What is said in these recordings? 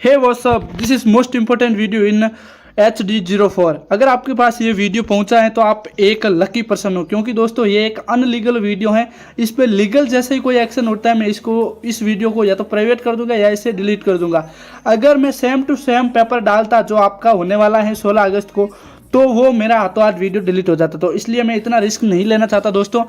Hey WhatsApp, this is most important video in HD04। अगर आपके पास ये वीडियो पहुंचा है तो आप एक लकी पर्सन हो, क्योंकि दोस्तों ये एक अनलीगल वीडियो है। इस पे लीगल जैसे ही कोई एक्शन होता है मैं इस वीडियो को या तो प्राइवेट कर दूंगा या इसे डिलीट कर दूंगा। अगर मैं सेम टू सेम पेपर डालता जो आपका होने वाला है 16 अगस्त को, तो वो मेरा हाथों हाथ वीडियो डिलीट हो जाता। तो इसलिए मैं इतना रिस्क नहीं लेना चाहता दोस्तों।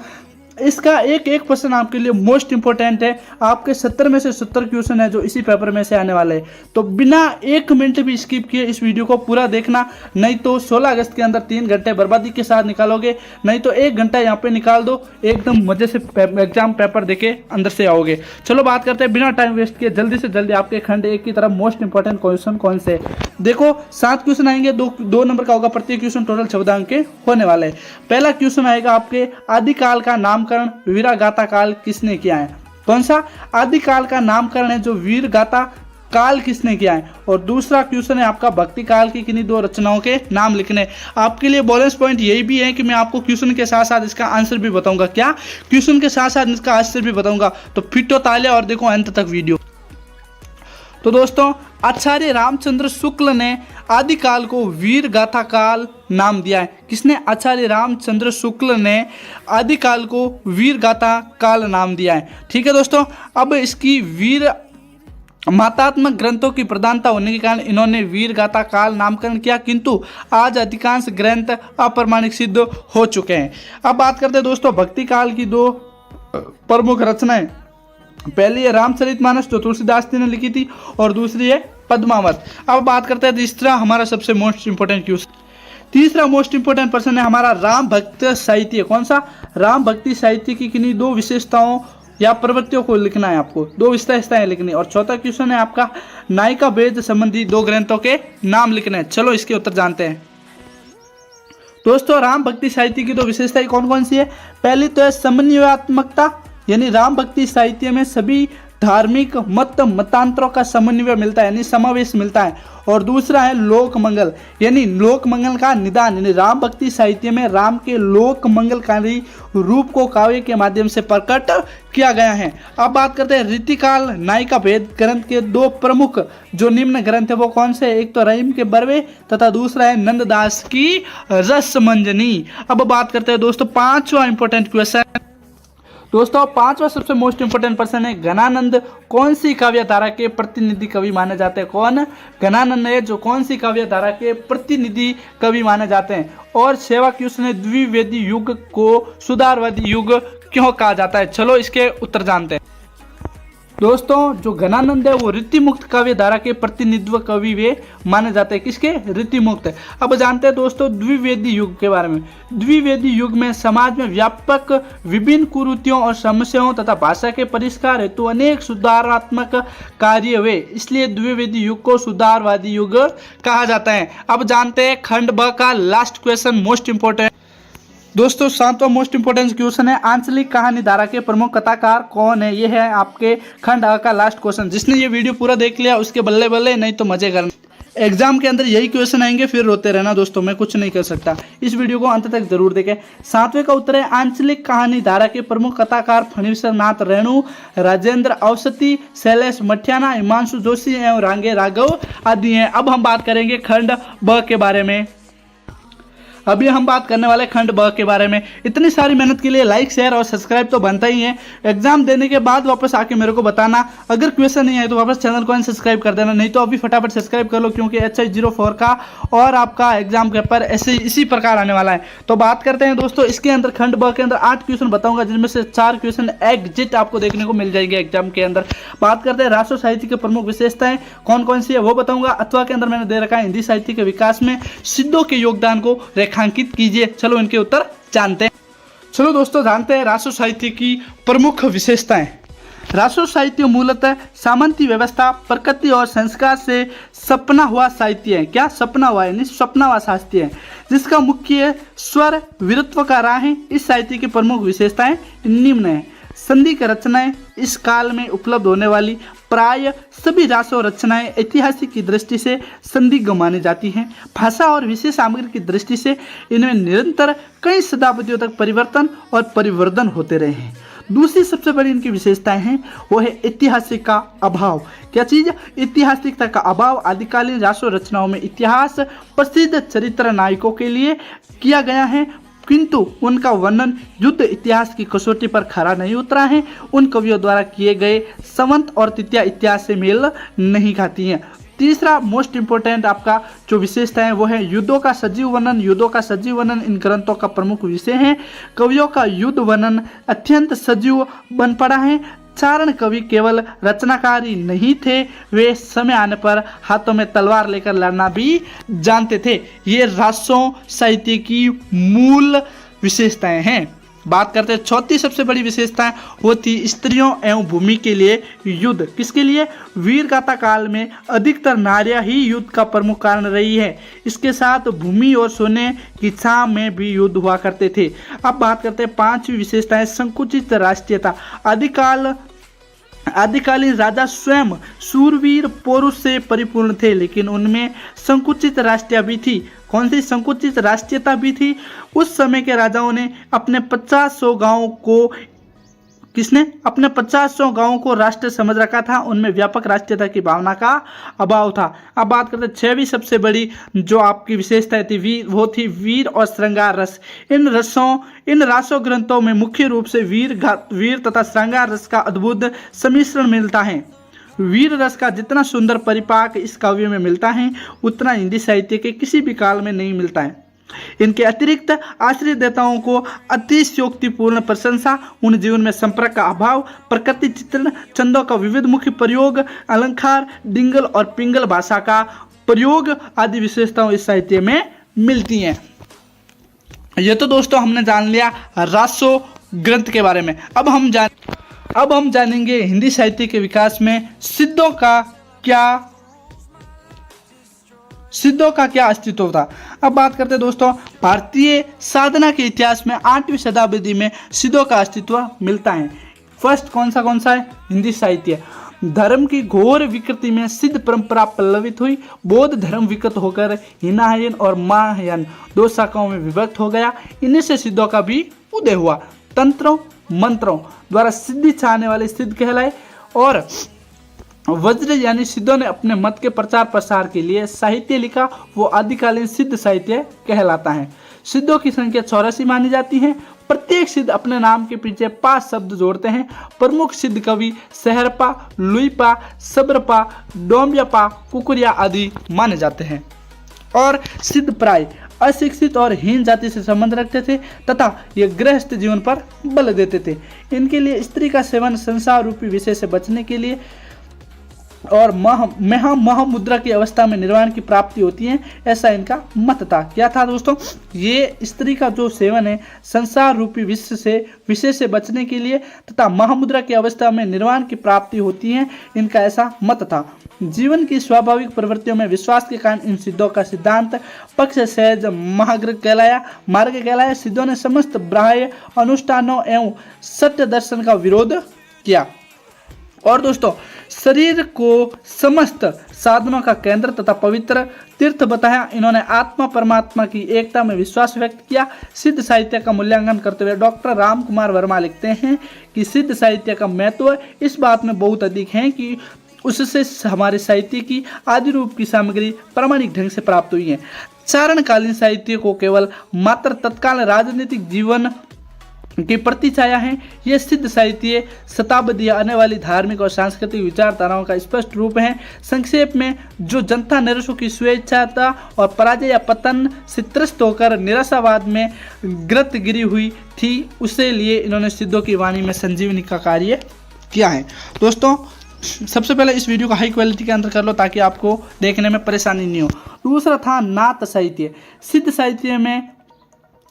इसका एक क्वेश्चन आपके लिए मोस्ट इंपॉर्टेंट है। आपके 70 में से 70 क्वेश्चन है जो इसी पेपर में से आने वाले हैं। तो बिना 1 मिनट भी स्किप किए इस वीडियो को पूरा देखना, नहीं तो 16 अगस्त के अंदर 3 घंटे बर्बादी के साथ निकालोगे, नहीं तो 1 घंटा यहाँ पे निकाल दो, एकदम मजे से एग्जाम पेपर देके अंदर से आओगे। चलो बात करते हैं बिना टाइम वेस्ट किए जल्दी से जल्दी आपके खंड 1 की तरफ मोस्ट इंपॉर्टेंट क्वेश्चन कौन से। देखो 7 क्वेश्चन आएंगे, दो नंबर का होगा प्रत्येक क्वेश्चन, टोटल 14 अंक के होने वाले हैं। पहला क्वेश्चन आएगा आपके आदिकाल का नामकरण वीरगाथा काल किसने किया है। कौन सा आदिकाल का नामकरण है जो वीरगाथा काल किसने किया है। और दूसरा क्वेश्चन है आपका भक्ति काल की किन्हीं 2 रचनाओं के नाम लिखने। आपके लिए बोनस पॉइंट यही भी है कि मैं आपको क्वेश्चन के साथ साथ इसका आंसर भी बताऊंगा। क्या क्वेश्चन के साथ साथ इसका आंसर भी बताऊंगा, तो फिटो ताले और देखो अंत तक वीडियो। तो दोस्तों आचार्य रामचंद्र शुक्ल ने आदिकाल को वीरगाथा काल नाम दिया है। किसने? आचार्य रामचंद्र शुक्ल ने आदिकाल को वीरगाथा काल नाम दिया है। ठीक है दोस्तों, अब इसकी वीर मातात्मक ग्रंथों की प्रधानता होने के कारण इन्होंने वीरगाथा काल नामकरण किया, किंतु आज अधिकांश ग्रंथ अप्रमाणिक सिद्ध हो चुके हैं। अब बात करते हैं दोस्तों भक्ति काल की 2 प्रमुख रचनाएं। पहली है रामचरितमानस जो तुलसीदास जी ने लिखी थी, और दूसरी है पद्मावत। अब बात करते हैं तीसरा हमारा सबसे मोस्ट इंपोर्टेंट क्वेश्चन। तीसरा मोस्ट इंपोर्टेंट पर्सन है हमारा राम भक्त साहित्य। कौन सा? राम भक्ति साहित्य की किन्हीं 2 विशेषताओं या प्रवृत्तियों को लिखना है, आपको 2 विशेषताएं लिखनी। और चौथा क्वेश्चन है आपका नायिका वेद संबंधी 2 ग्रंथों के नाम लिखने हैं। चलो इसके उत्तर जानते हैं। दोस्तों राम भक्ति साहित्य की 2 विशेषताएं कौन कौन सी है? पहली तो है समन्वयात्मकता, यानी राम भक्ति साहित्य में सभी धार्मिक मतांतरों का समन्वय मिलता है, यानी समावेश मिलता है। और दूसरा है लोक मंगल, यानी लोक मंगल का निदान, यानी राम भक्ति साहित्य में राम के लोक मंगलकारी रूप को काव्य के माध्यम से प्रकट किया गया है। अब बात करते हैं रीतिकाल नायिका भेद ग्रंथ के 2 प्रमुख जो निम्न ग्रंथ है वो कौन से? एक तो रहीम के बरवे तथा दूसरा है नंददास की रसमंजनी। अब बात करते हैं दोस्तों 5वां इंपॉर्टेंट क्वेश्चन। दोस्तों 5वां सबसे मोस्ट इंपोर्टेंट पर्सन है घनानंद। कौन सी काव्य धारा के प्रतिनिधि कवि माने जाते हैं? कौन? घनानंद है जो कौन सी काव्य धारा के प्रतिनिधि कवि माने जाते हैं। और 6वां क्वेश्चन है द्विवेदी युग को सुधारवादी युग क्यों कहा जाता है। चलो इसके उत्तर जानते हैं। दोस्तों जो घनानंद है वो रीतिमुक्त काव्य धारा के प्रतिनिधित्व कवि वे माने जाते हैं। किसके? रीतिमुक्त। अब जानते हैं दोस्तों द्विवेदी युग के बारे में। द्विवेदी युग में समाज में व्यापक विभिन्न कुरीतियों और समस्याओं तथा भाषा के परिष्कार हेतु अनेक सुधारात्मक कार्य हुए, इसलिए द्विवेदी युग को सुधारवादी युग कहा जाता है। अब जानते हैं खंड ब का लास्ट क्वेश्चन मोस्ट इंपोर्टेंट। दोस्तों 7वां मोस्ट इंपोर्टेंट क्वेश्चन है आंचलिक कहानी धारा के प्रमुख कथाकार कौन है। ये है आपके खंड अ का लास्ट क्वेश्चन। जिसने ये वीडियो पूरा देख लिया उसके बल्ले बल्ले, नहीं तो मजे करना। एग्जाम के अंदर यही क्वेश्चन आएंगे, फिर रोते रहना दोस्तों, मैं कुछ नहीं कर सकता। इस वीडियो को अंत तक जरूर देखें। 7वें का उत्तर है आंचलिक कहानी धारा के प्रमुख कथाकार फणीश्वर नाथ रेणु, राजेंद्र अवस्थी, शैलेश मठियाना, हिमांशु जोशी एवं रांगे राघव आदि हैं। अब हम बात करेंगे खंड ब के बारे में। अभी हम बात करने वाले खंड ब के बारे में। इतनी सारी मेहनत के लिए लाइक शेयर और सब्सक्राइब तो बनता ही है। एग्जाम देने के बाद वापस आके मेरे को बताना, अगर क्वेश्चन नहीं आए तो वापस चैनल को अनसब्सक्राइब कर देना, नहीं तो अभी फटाफट सब्सक्राइब कर लो, क्योंकि HI04 का और आपका एग्जाम पेपर ऐसे इसी प्रकार आने वाला है। तो बात करते हैं दोस्तों इसके अंदर खंड ब के अंदर 8 क्वेश्चन बताऊंगा, जिनमें से 4 क्वेश्चन एग्जिट आपको देखने को मिल जाएंगे एग्जाम के अंदर। बात करते हैं राष्ट्र साहित्य की प्रमुख विशेषताएं कौन कौन सी है वो बताऊंगा। अथवा के अंदर मैंने दे रखा है हिंदी साहित्य के विकास में सिद्धों के योगदान को रेखांकित कीजिए। चलो इनके उत्तर जानते हैं। चलो दोस्तों जानते हैं राष्ट्र साहित्य की प्रमुख विशेषताएं। राष्ट्र साहित्य मूलतः सामंती व्यवस्था, प्रकृति और संस्कार से सपना हुआ साहित्य है। क्या? सपना हुआ है, सपना हुआ साहित्य है, जिसका मुख्य स्वर वीरत्व का रहा है। इस साहित्य की प्रमुख विशेषताएं निम्न है। संधि की रचनाएं इस काल में उपलब्ध होने वाली प्राय सभी रासो रचनाएं ऐतिहासिक की दृष्टि से संदिग्ध मानी जाती हैं। भाषा और विशेष सामग्री की दृष्टि से इनमें निरंतर कई शताब्दियों तक परिवर्तन और परिवर्धन होते रहे हैं। दूसरी सबसे बड़ी इनकी विशेषताएं हैं वो है ऐतिहासिक का अभाव। क्या चीज? ऐतिहासिकता का अभाव। आदिकालीन रासो रचनाओं में इतिहास प्रसिद्ध चरित्र नायकों के लिए किया गया है, किंतु उनका वर्णन युद्ध इतिहास की कसौटी पर खरा नहीं उतरा है। उन कवियों द्वारा किए गए संवत और तृतीया इतिहास से मेल नहीं खाती हैं। तीसरा मोस्ट इंपोर्टेंट आपका जो विशेषता है वो है युद्धों का सजीव वर्णन। युद्धों का सजीव वर्णन इन ग्रंथों का प्रमुख विषय है। कवियों का युद्ध वर्णन अत्यंत सजीव बन पड़ा है। चारण कवि केवल रचनाकार ही नहीं थे, वे समय आने पर हाथों में तलवार लेकर लड़ना भी जानते थे। ये रासों साहित्य की मूल विशेषताएं हैं। बात करते हैं चौथी सबसे बड़ी विशेषता वो थी स्त्रियों एवं भूमि के लिए युद्ध। किसके लिए? वीर गाथा काल में अधिकतर नारियां ही युद्ध का प्रमुख कारण रही है। इसके साथ भूमि और सोने की छांव में भी युद्ध हुआ करते थे। अब बात करते हैं पांचवी विशेषता है संकुचित राष्ट्रीयता। आदिकालीन राजा स्वयं सूरवीर पौरुष से परिपूर्ण थे, लेकिन उनमें संकुचित राष्ट्रीयता भी थी। कौन सी संकुचित राष्ट्रीयता भी थी? उस समय के राजाओं ने अपने 50-100 गांवों को अपने 50-100 गांवों को राष्ट्र समझ रखा था। उनमें व्यापक राष्ट्रीयता की भावना का अभाव था। अब बात करते हैं छठवीं सबसे बड़ी जो आपकी विशेषता थी वो थी वीर और श्रृंगार रस। इन रासों ग्रंथों में मुख्य रूप से वीर तथा श्रृंगार रस का अद्भुत सम्मिश्रण मिलता है। वीर रस का जितना सुंदर परिपाक इस काव्य में मिलता है, उतना हिंदी साहित्य के किसी भी काल में नहीं मिलता है। इनके अतिरिक्त आश्रयदाताओं को अतिशयोक्तिपूर्ण प्रशंसा, उन जीवन में संपर्क का अभाव, प्रकृति चित्रण, छंदों का विविध मुख्य प्रयोग, अलंकार, डिंगल और पिंगल भाषा का प्रयोग आदि विशेषताएं इस साहित्य में मिलती हैं। ये तो दोस्तों हमने जान लिया रासो ग्रंथ के बारे में। अब हम जानेंगे हिंदी साहित्य के विकास में सिद्धों का क्या अस्तित्व था। अब बात करते हैं दोस्तों भारतीय साधना के इतिहास में 8वीं शताब्दी में सिद्धों का अस्तित्व मिलता है। फर्स्ट कौन सा है? हिंदी साहित्य। धर्म की घोर विकृति में सिद्ध परंपरा पल्लवित हुई। बौद्ध धर्म विकृत होकर हीनायन और महायान 2 शाखाओं में विभक्त हो गया। इन्हीं से सिद्धों का भी उदय हुआ। तंत्रों मंत्रों द्वारा सिद्धि चाहने वाले सिद्ध कहलाए और वज्र यानी सिद्धों ने अपने मत के प्रचार प्रसार के लिए साहित्य लिखा, वो आदिकालीन सिद्ध साहित्य कहलाता है। सिद्धों की संख्या 84 मानी जाती है। प्रत्येक सिद्ध अपने नाम के पीछे 5 शब्द जोड़ते हैं। प्रमुख सिद्ध कवि सहरपा, लुईपा, सब्रपा, डोम्बियापा, कुकुरिया आदि माने जाते हैं। और सिद्ध प्राय अशिक्षित और हीन जाति से संबंध रखते थे तथा ये गृहस्थ जीवन पर बल देते थे। इनके लिए स्त्री का सेवन संसार रूपी विषय से बचने के लिए और महामुद्रा की अवस्था में निर्वाण की प्राप्ति होती है, ऐसा इनका मत था। क्या था दोस्तों? ये स्त्री का जो सेवन है संसार रूपी विषय से बचने के लिए तथा महामुद्रा की अवस्था में निर्वाण की प्राप्ति होती है, इनका ऐसा मत था। जीवन की स्वाभाविक प्रवृत्तियों में विश्वास के कारण इन सिद्धों का सिद्धांत पक्ष सहज मार्ग कहलाया। सिद्धों ने समस्त बाह्य अनुष्ठानों एवं सत्य दर्शन का विरोध किया और दोस्तों शरीर को समस्त साधनों का केंद्र तथा पवित्र तीर्थ बताया। इन्होंने आत्मा परमात्मा की एकता में विश्वास व्यक्त किया। सिद्ध साहित्य का मूल्यांकन करते हुए डॉक्टर राम कुमार वर्मा लिखते हैं कि सिद्ध साहित्य का महत्व इस बात में बहुत अधिक है कि उससे हमारे साहित्य की आदि रूप की सामग्री प्रामाणिक ढंग से प्राप्त हुई है। चारणकालीन साहित्य को केवल मात्र तत्काल राजनीतिक जीवन की प्रति छाया है। यह सिद्ध साहित्य शताब्दी आने वाली धार्मिक और सांस्कृतिक विचारधाराओं का स्पष्ट रूप है। संक्षेप में जो जनता निराशों की स्वेच्छाता और पराजय या पतन से त्रस्त होकर निराशावाद में ग्रत गिरी हुई थी, उसे लिए इन्होंने सिद्धों की वाणी में संजीवनी का कार्य किया है। दोस्तों सबसे पहले इस वीडियो को हाई क्वालिटी के अंदर कर लो ताकि आपको देखने में परेशानी नहीं हो। दूसरा था नाथ साहित्य। सिद्ध साहित्य में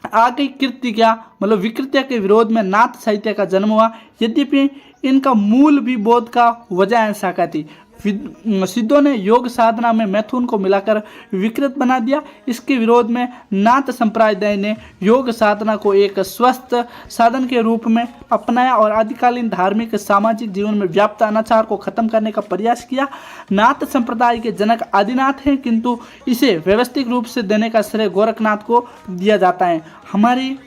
आगे कृत्या मतलब विकृतिया के विरोध में नाथ साहित्य का जन्म हुआ। यद्यपि इनका मूल भी बौद्ध का वजह शाखा थी। सिद्धों ने योग साधना में मैथुन को मिलाकर विकृत बना दिया। इसके विरोध में नाथ संप्रदाय ने योग साधना को एक स्वस्थ साधन के रूप में अपनाया और आदिकालीन धार्मिक सामाजिक जीवन में व्याप्त अनाचार को खत्म करने का प्रयास किया। नाथ संप्रदाय के जनक आदिनाथ हैं, किंतु इसे व्यवस्थित रूप से देने का श्रेय गोरखनाथ को दिया जाता है। हमारी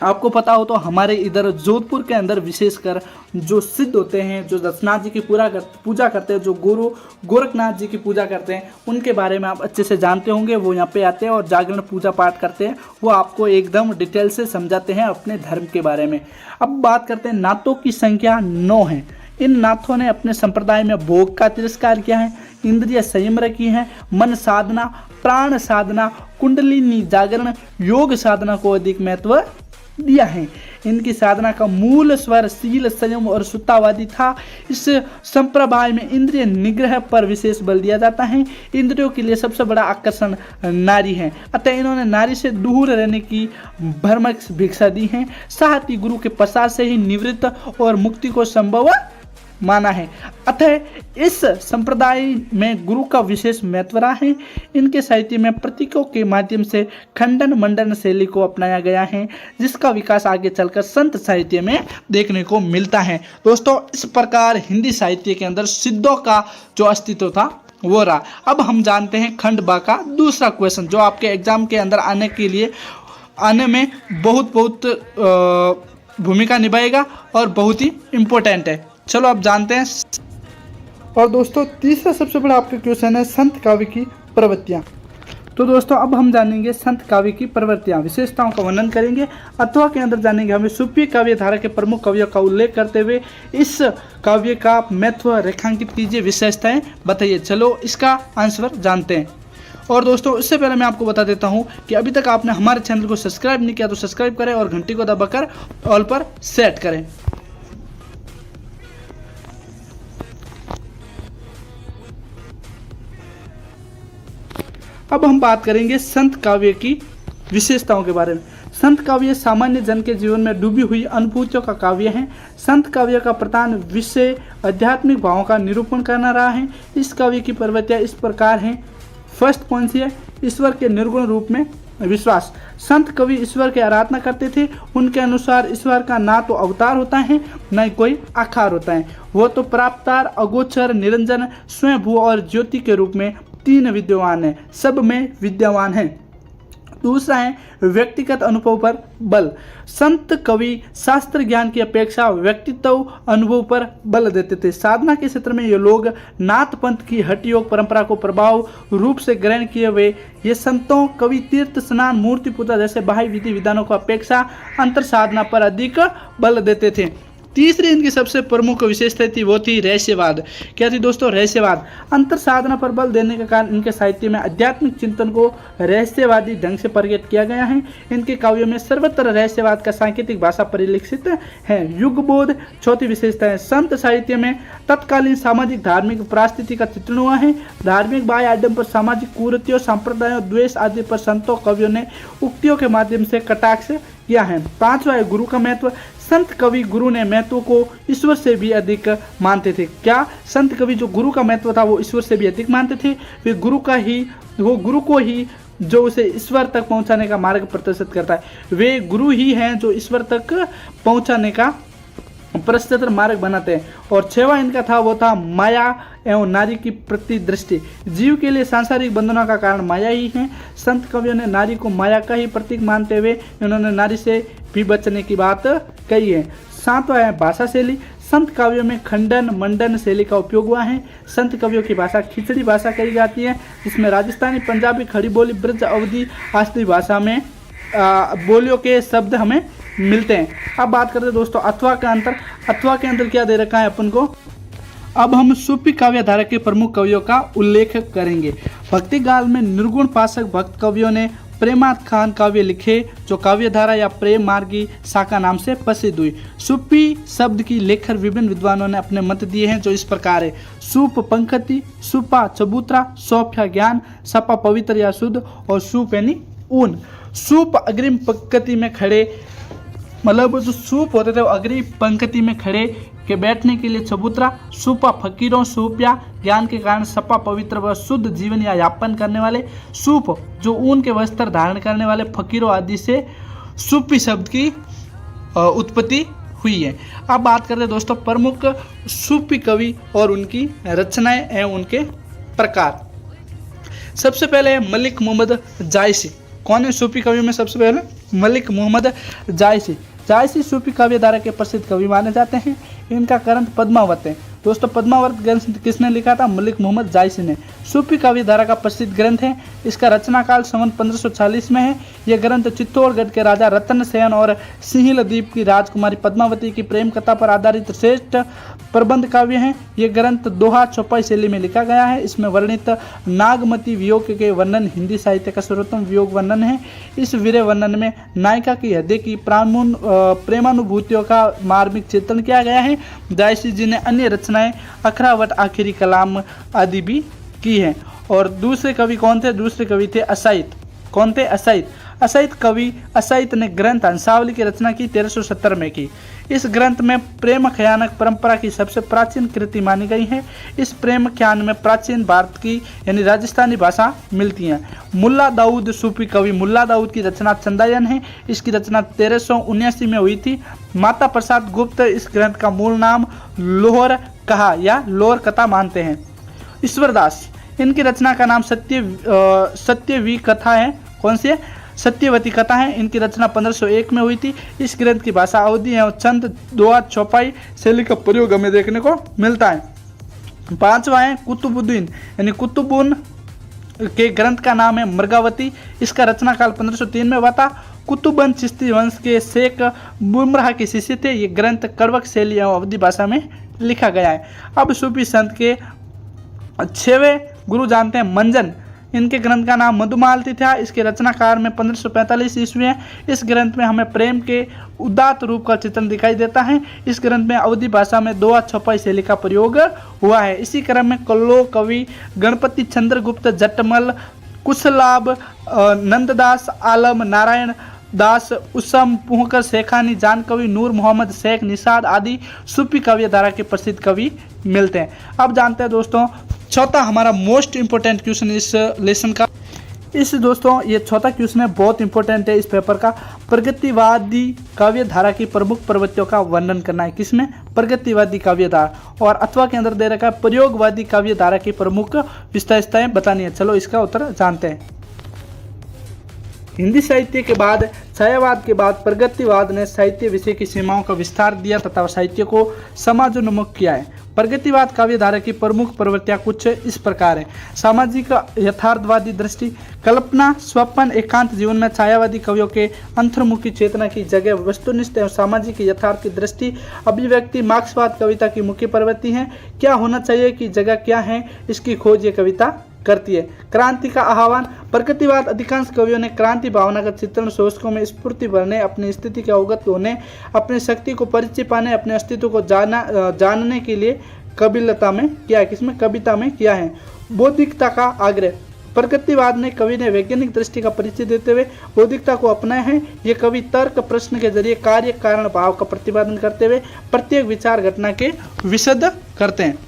आपको पता हो तो हमारे इधर जोधपुर के अंदर विशेषकर जो सिद्ध होते हैं, जो दशनाथ जी की पूजा करते हैं, जो गुरु गोरखनाथ जी की पूजा करते हैं, उनके बारे में आप अच्छे से जानते होंगे। वो यहाँ पे आते हैं और जागरण पूजा पाठ करते हैं। वो आपको एकदम डिटेल से समझाते हैं अपने धर्म के बारे में। अब बात करते हैं, नाथों की संख्या 9 है। इन नाथों ने अपने संप्रदाय में भोग का तिरस्कार किया है, इंद्रिय संयम रखी है, मन साधना, प्राण साधना, कुंडलिनी जागरण, योग साधना को अधिक महत्व दिया है। इनकी साधना का मूल स्वर शील, संयम और सुत्तावादी था। इस संप्रदाय में इंद्रिय निग्रह पर विशेष बल दिया जाता है। इंद्रियों के लिए सबसे बड़ा आकर्षण नारी है, अतः इन्होंने नारी से दूर रहने की भ्रमक भिक्षा दी है। साथ ही गुरु के प्रसाद से ही निवृत्त और मुक्ति को संभव माना है। अतः इस संप्रदाय में गुरु का विशेष महत्व रहा है। इनके साहित्य में प्रतीकों के माध्यम से खंडन मंडन शैली को अपनाया गया है, जिसका विकास आगे चलकर संत साहित्य में देखने को मिलता है। दोस्तों, इस प्रकार हिंदी साहित्य के अंदर सिद्धों का जो अस्तित्व था वो रहा। अब हम जानते हैं खंड बा का दूसरा क्वेश्चन, जो आपके एग्जाम के अंदर आने में बहुत भूमिका निभाएगा और बहुत ही इम्पोर्टेंट है। चलो अब जानते हैं। और दोस्तों, तीसरा सबसे बड़ा आपका क्वेश्चन है संत काव्य की प्रवृत्तियाँ। तो दोस्तों, अब हम जानेंगे संत काव्य की प्रवृत्तियाँ, विशेषताओं का वर्णन करेंगे। अथवा के अंदर जानेंगे हमें सूफी काव्य धारा के प्रमुख कवियों का उल्लेख करते हुए इस काव्य का महत्व रेखांकित कीजिए, विशेषताएं बताइए। चलो इसका आंसर जानते हैं। और दोस्तों, इससे पहले मैं आपको बता देता हूं कि अभी तक आपने हमारे चैनल को सब्सक्राइब नहीं किया तो सब्सक्राइब करें और घंटी को दबाकर ऑल पर सेट करें। अब हम बात करेंगे संत काव्य की विशेषताओं के बारे में। संत काव्य सामान्य जन के जीवन में डूबी हुई अनुभूतियों का काव्य है। संत काव्य का प्रधान विषय आध्यात्मिक भावों का निरूपण करना रहा है। इस काव्य की प्रवृत्तियां इस प्रकार हैं। फर्स्ट कौन सी है? ईश्वर के निर्गुण रूप में विश्वास। संत कवि ईश्वर की आराधना करते थे। उनके अनुसार ईश्वर का ना तो अवतार होता है न ही कोई आकार होता है। वो तो प्राप्तार, अगोचर, निरंजन, स्वयंभू और ज्योति के रूप में तीन विद्यमान है, सब में विद्यमान है। दूसरा है व्यक्तिगत अनुभव पर बल। संत कवि शास्त्र ज्ञान की अपेक्षा व्यक्तित्व अनुभव पर बल देते थे। साधना के क्षेत्र में ये लोग नाथ पंथ की हठ योग परंपरा को प्रभाव रूप से ग्रहण किए हुए ये संतों कवि तीर्थ स्नान, मूर्ति पूजा जैसे बाह्य विधि विधानों की अपेक्षा अंतर साधना पर अधिक बल देते थे। तीसरी इनकी सबसे प्रमुख विशेषता थी वो थी रहस्यवाद। क्या थी दोस्तों? रहस्यवाद। अंतर साधना पर बल देने के कारण इनके साहित्य में आध्यात्मिक चिंतन को रहस्यवादी ढंग से प्रकट किया गया है। इनके काव्यों में सर्वत्र रहस्यवाद का सांकेतिक भाषा परिलक्षित है। युगबोध। चौथी विशेषता है संत साहित्य में तत्कालीन सामाजिक धार्मिक परिस्थिति का चित्रण हुआ है। धार्मिक बाह्य आडंबर पर, सामाजिक कुरीतियों, संप्रदायों, द्वेष आदि पर संतों कवियों ने उक्तियों के माध्यम से कटाक्ष किया है। पांचवा है गुरु का महत्व। संत कवि गुरु ने महत्व को ईश्वर से भी अधिक मानते थे। क्या? संत कवि जो गुरु का महत्व था वो ईश्वर से भी अधिक मानते थे। वे गुरु को ही जो उसे ईश्वर तक पहुंचाने का मार्ग प्रदर्शित करता है। वे गुरु ही हैं जो ईश्वर तक पहुंचाने का प्रशस्त मार्ग बनाते हैं। और छठवां इनका था वो था माया एवं नारी की प्रति दृष्टि। जीव के लिए सांसारिक बंधनों का कारण माया ही है। संत कवियों ने नारी को माया का ही प्रतीक मानते हुए इन्होंने नारी से भी बचने की बात कही है। सातवां है भाषा शैली। संत काव्यों में खंडन मंडन शैली का उपयोग हुआ है। संत कवियों की भाषा खिचड़ी भाषा कही जाती है, जिसमें राजस्थानी, पंजाबी, खड़ी बोली, ब्रज, अवधी आदि भाषा में बोलियों के शब्द हमें मिलते हैं। अब बात करते हैं दोस्तों अथवा का अंतर। अथवा के अंदर क्या दे रखा है अपन को? अब हम सूफी काव्य धारा के प्रमुख कवियों का उल्लेख करेंगे। भक्ति काल में निर्गुण पाशक भक्त कवियों ने प्रेमाख्यान काव्य लिखे, जो काव्य धारा या प्रेम मार्गी शाखा नाम से प्रसिद्ध हुई। सूफी शब्द की लेखक विभिन्न विद्वानों ने अपने मत दिए हैं, जो इस प्रकार है। सूप पंखति, सूपा चबूतरा, सौफ्या ज्ञान, सपा पवित्र या शुद्ध और सूप यानी ऊन। सूप अग्रिम पंक्ति में खड़े, मतलब जो सूप होते थे वो अग्रिम पंक्ति में खड़े के बैठने के लिए चबूतरा। सूपा फकीरों, सूपिया ज्ञान के कारण, सपा पवित्र व शुद्ध जीवन या यापन करने वाले, सूप जो ऊन के वस्त्र धारण करने वाले फकीरों आदि से सूफी शब्द की उत्पत्ति हुई है। अब बात करते हैं दोस्तों प्रमुख सूफी कवि और उनकी रचनाएं एवं उनके प्रकार। सबसे पहले मलिक मोहम्मद जायसी। कौन है सूफी कवियों में? सबसे पहले मलिक मोहम्मद जायसी सूफी काव्य धारा के प्रसिद्ध कवि माने जाते हैं। इनका ग्रंथ पद्मावत है। दोस्तों पद्मावत ग्रंथ किसने लिखा था? मलिक मोहम्मद जायसी ने। सूफी काव्य धारा का प्रसिद्ध ग्रंथ है। इसका रचना काल संवत 1540 में है। यह ग्रंथ चित्तौड़गढ़ के राजा रतन सेन और सिंहल द्वीप की राजकुमारी पद्मावती की प्रेम कथा पर आधारित श्रेष्ठ प्रबंध काव्य है। यह ग्रंथ दोहा चौपाई शैली में लिखा गया है। इसमें वर्णित नागमती वियोग के वर्णन हिंदी साहित्य का सर्वोत्तम वियोग वर्णन है। इस वीर वर्णन में नायिका की हृदय की प्रेमानुभूतियों का मार्मिक चित्रण किया गया है। जायसी जी ने अन्य रचनाएं अखरावट, आखिरी कलाम आदि भी की है। और दूसरे कवि कौन थे? दूसरे कवि थे असाइत। कौन थे? असाइत कवि असाइत ने ग्रंथ हंसावली की रचना की 1370 में की। इस ग्रंथ में प्रेम ख्यानक परंपरा की सबसे प्राचीन कृति मानी गई है। इस प्रेम ख्यान में प्राचीन भारत की यानी राजस्थानी भाषा मिलती है। मुल्ला दाऊद सूफी कवि मुल्ला दाऊद की रचना चंदायन है। इसकी रचना 1379 में हुई थी। माता प्रसाद गुप्त इस ग्रंथ का मूल नाम लोहर कहा या लोहर कथा मानते हैं। ईश्वरदास इनकी रचना का नाम सत्यवी कथा है। कौन सी है? सत्यवती कथा है। इनकी रचना 1501 में हुई थी। इस ग्रंथ की भाषा अवधी है और चंद दोहा चौपाई शैली का प्रयोग हमें देखने को मिलता है। पांचवा है कुतुबुद्दीन यानी कुतुबुन के ग्रंथ का नाम है मृगावती। इसका रचना काल 1503 में हुआ था। कुतुबन चिश्ती वंश के शेख बुमराह के शिष्य थे। ये ग्रंथ कड़वक शैली एवं अवधी भाषा में लिखा गया है। अब सूफी संत के 6वें गुरु जानते हैं मंजन। इनके ग्रंथ का नाम मधुमालती था। इसके रचनाकार में 1545 ईस्वी है। इस ग्रंथ में हमें प्रेम के उदात्त रूप का चित्रण दिखाई देता है। इस ग्रंथ में अवधी भाषा में दोहा छपाई शैली का प्रयोग हुआ है। इसी क्रम में कल्लो कवि गणपति चंद्रगुप्त जटमल कुशलाभ नंददास आलम नारायण दास उसम पुहकर शेखानी जान कवि नूर मोहम्मद शेख निषाद आदि सूफी काव्य धारा के प्रसिद्ध कवि मिलते हैं। अब जानते हैं दोस्तों चौथा हमारा मोस्ट इंपोर्टेंट क्वेश्चन इस लेसन का। दोस्तों ये चौथा क्वेश्चन है, बहुत इंपॉर्टेंट है इस पेपर का। प्रगतिवादी काव्य धारा की प्रमुख प्रवृत्तियों का वर्णन करना है। किसमें? प्रगतिवादी काव्य धारा। और अथवा के अंदर दे रखा है प्रयोगवादी काव्य धारा की प्रमुख विशेषताएं बतानी है। चलो इसका उत्तर जानते हैं। हिंदी साहित्य के बाद छायावाद के बाद प्रगतिवाद ने साहित्य विषय की सीमाओं का विस्तार दिया तथा साहित्य को समाजोन्मुख किया है। प्रगतिवाद काव्य धारा की प्रमुख प्रवृत्तियां कुछ इस प्रकार है। सामाजिक यथार्थवादी दृष्टि, कल्पना, स्वप्न, एकांत जीवन में छायावादी कवियों के अंतर्मुखी चेतना की जगह वस्तुनिष्ठ एवं सामाजिक यथार्थ की दृष्टि, अभिव्यक्ति, मार्क्सवाद कविता की मुख्य प्रवृत्ति है। क्या होना चाहिए कि जगह क्या है, इसकी खोज ये कविता करती है। क्रांति का आह्वान, प्रगतिवाद अधिकांश कवियों ने क्रांति भावना का चित्रण शोषकों में स्फूर्ति भरने, अपनी स्थिति के अवगत होने, अपनी शक्ति को परिचय पाने, अपने अस्तित्व को जानने के लिए कविता में किया है। किसमें? कविता में किया है। बौद्धिकता का आग्रह, प्रगतिवाद ने कवि ने वैज्ञानिक दृष्टि का परिचय देते हुए बौद्धिकता को अपनाया है। ये कवि तर्क प्रश्न के जरिए कार्य कारण भाव का प्रतिपादन करते हुए प्रत्येक विचार घटना के विशद करते हैं।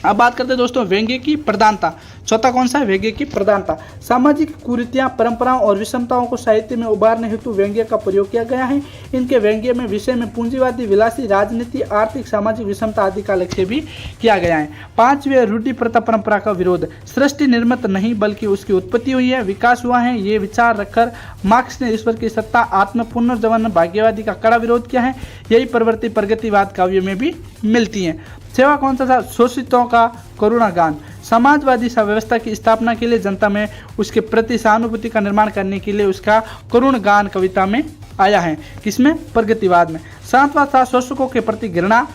अब बात करते हैं दोस्तों व्यंग्य की प्रधानता। चौथा कौन सा है? व्यंग्य की प्रधानता। सामाजिक कुरीतियां, परंपराओं और विषमताओं को साहित्य में उबारने हेतु व्यंग्य का प्रयोग किया गया है। इनके व्यंग्य में विषय में पूंजीवादी, विलासी, राजनीति, आर्थिक, सामाजिक विषमता आदि का लक्ष्य भी किया गया है। पांचवें रूढ़ि प्रथा परंपरा का विरोध। सृष्टि निर्मित नहीं बल्कि उसकी उत्पत्ति हुई है, विकास हुआ है, ये विचार रखकर मार्क्स ने ईश्वर की सत्ता, आत्म पुनर्जन्म, भाग्यवादी का कड़ा विरोध किया है। यही प्रवृत्ति प्रगतिवाद काव्य में भी मिलती है। सेवा कौन सा था? शोषितों का करुणा गान। समाजवादी व्यवस्था की स्थापना के लिए जनता में उसके प्रति सहानुभूति का निर्माण करने के लिए उसका करुण गान कविता में आया है। किसमें? प्रगतिवाद में। सातवां था शोषकों के प्रति घृणा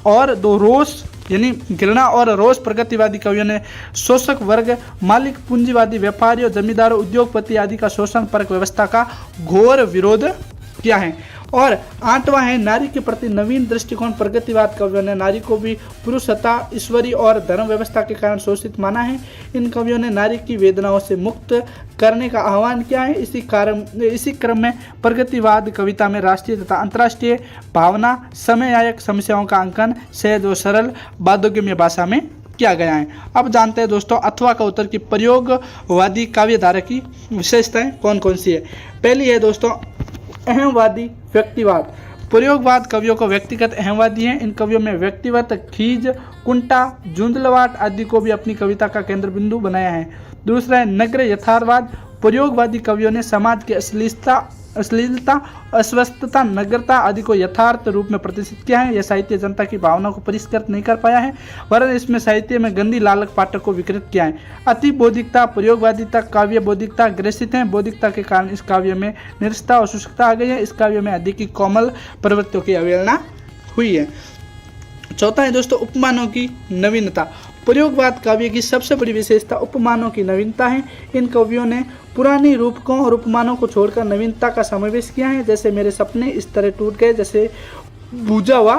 और रोष, यानी घृणा और रोष। प्रगतिवादी कवियों ने शोषक वर्ग, मालिक, पूंजीवादी, व्यापारियों, जमींदारों, उद्योगपति आदि का शोषण परक व्यवस्था का घोर विरोध किया है। और आठवां है नारी के प्रति नवीन दृष्टिकोण। प्रगतिवाद कवियों ने नारी को भी पुरुषता, ईश्वरी और धर्म व्यवस्था के कारण शोषित माना है। इन कवियों ने नारी की वेदनाओं से मुक्त करने का आह्वान किया है। इसी क्रम में प्रगतिवाद कविता में राष्ट्रीय तथा अंतर्राष्ट्रीय भावना, समयायक समस्याओं का अंकन सहज और सरल बादोग्यमय भाषा में किया गया है। अब जानते हैं दोस्तों अथवा का उत्तर की प्रयोगवादी काव्य धारा की विशेषताएं कौन कौन सी है। पहली है दोस्तों अहमवादी व्यक्तिवाद। प्रयोगवाद कवियों को व्यक्तिगत अहमवादी हैं। इन कवियों में व्यक्तिगत खीज, कुंठा, झुंझलवाट आदि को भी अपनी कविता का केंद्र बिंदु बनाया है। दूसरा है नग्न यथार्थवाद। प्रयोगवादी कवियों ने समाज की अश्लीलता, अस्वस्थता, नग्नता आदि को यथार्थ रूप में प्रदर्शित किया है। यह साहित्य जनता की भावना को परिष्कृत नहीं कर पाया है, वरन इसमें साहित्य में गंदी लालक पाठक को विकृत किया है। अति बौद्धिकता, प्रयोगवादिता, काव्य बौद्धिकता ग्रसित है। बौद्धिकता के कारण इस काव्य में निरसता और शुष्कता आ गई है। इस काव्य में अधिक की कोमल प्रवृत्तियों की अवहेलना हुई है। चौथा है दोस्तों उपमानों की नवीनता। प्रयोगवाद काव्य की सबसे बड़ी विशेषता उपमानों की नवीनता है। इन कवियों ने पुरानी रूपकों और उपमानों को छोड़कर नवीनता का समावेश किया है। जैसे मेरे सपने इस तरह टूट गए, जैसे भूजा हुआ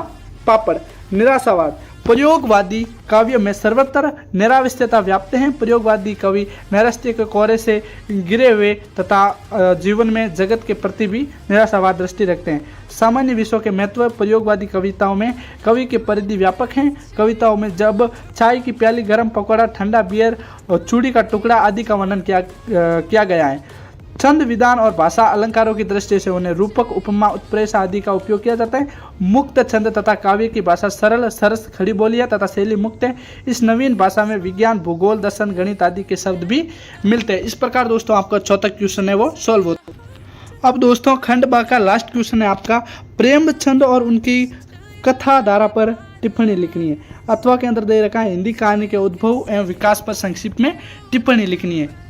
पापड़। निराशावाद। प्रयोगवादी काव्य में सर्वत्र निरावस्थता व्याप्त है। प्रयोगवादी कवि नैराश्य के कोरे से गिरे हुए तथा जीवन में जगत के प्रति भी निराशावाद दृष्टि रखते हैं। सामान्य विषयों के महत्व। प्रयोगवादी कविताओं में कवि के परिधि व्यापक हैं। कविताओं में जब चाय की प्याली, गर्म पकौड़ा, ठंडा बियर और चूड़ी का टुकड़ा आदि का वर्णन किया गया है। छंद, विधान और भाषा अलंकारों की दृष्टि से उन्हें रूपक, उपमा, उत्प्रेष आदि का उपयोग किया जाता है। मुक्त छंद तथा काव्य की भाषा सरल, सरस, खड़ी बोलियां तथा शैली मुक्त है। इस नवीन भाषा में विज्ञान, भूगोल, दर्शन, गणित आदि के शब्द भी मिलते हैं। इस प्रकार दोस्तों आपका चौथा क्वेश्चन है वो सॉल्व होता है। अब दोस्तों खंड बा का लास्ट क्वेश्चन है आपका, प्रेमचंद और उनकी कथा धारा पर टिप्पणी लिखनी है। अथवा के अंदर दे रखा है हिंदी कहानी के उद्भव एवं विकास पर संक्षिप्त में टिप्पणी लिखनी है।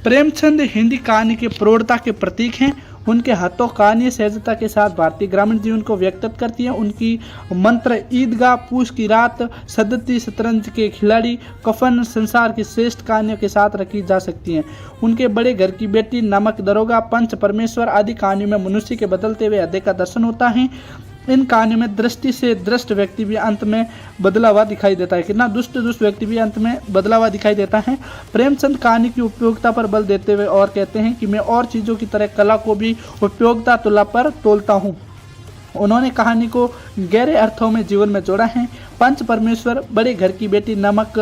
प्रेमचंद हिंदी कहानी के प्रौढ़ता के प्रतीक हैं। उनके हाथों कहानी सहजता के साथ भारतीय ग्रामीण जीवन को व्यक्त करती है। उनकी मंत्र, ईदगाह, पूस की रात, सदती, शतरंज के खिलाड़ी, कफन संसार की श्रेष्ठ कहानियों के साथ रखी जा सकती हैं। उनके बड़े घर की बेटी, नमक दरोगा, पंच परमेश्वर आदि कहानियों में मनुष्य के बदलते हुए हृदय का दर्शन होता है। इन कहानियों में दृष्टि से दृष्ट व्यक्ति भी अंत में बदला हुआ दिखाई देता है। कितना दुष्ट व्यक्ति भी अंत में बदला हुआ दिखाई देता है। प्रेमचंद कहानी की उपयोगिता पर बल देते हुए और कहते हैं कि मैं और चीज़ों की तरह कला को भी उपयोगिता तुला पर तोलता हूँ। उन्होंने कहानी को गहरे अर्थों में जीवन में जोड़ा है। पंच परमेश्वर, बड़े घर की बेटी, नमक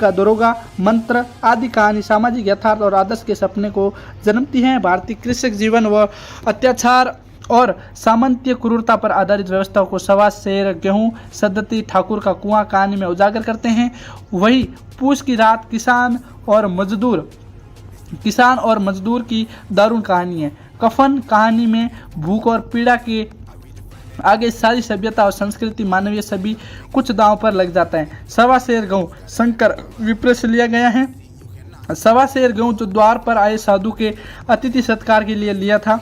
का दरोगा, मंत्र आदि कहानी सामाजिक यथार्थ और आदर्श के सपने को जन्मती हैं। भारतीय कृषक जीवन व अत्याचार और सामंतीय क्रूरता पर आधारित व्यवस्थाओं को सवा शेर, गेहूं, सदती, ठाकुर का कुआं कहानी में उजागर करते हैं। वही पूस की रात किसान और मजदूर की दारुण कहानी है। कफन कहानी में भूख और पीड़ा के आगे सारी सभ्यता और संस्कृति, मानवीय सभी कुछ दांव पर लग जाता है। सवा शेर गेहूं शंकर विप्र से लिया गया है। सवा शेर गेहूं जो द्वार पर आए साधु के अतिथि सत्कार के लिए लिया था,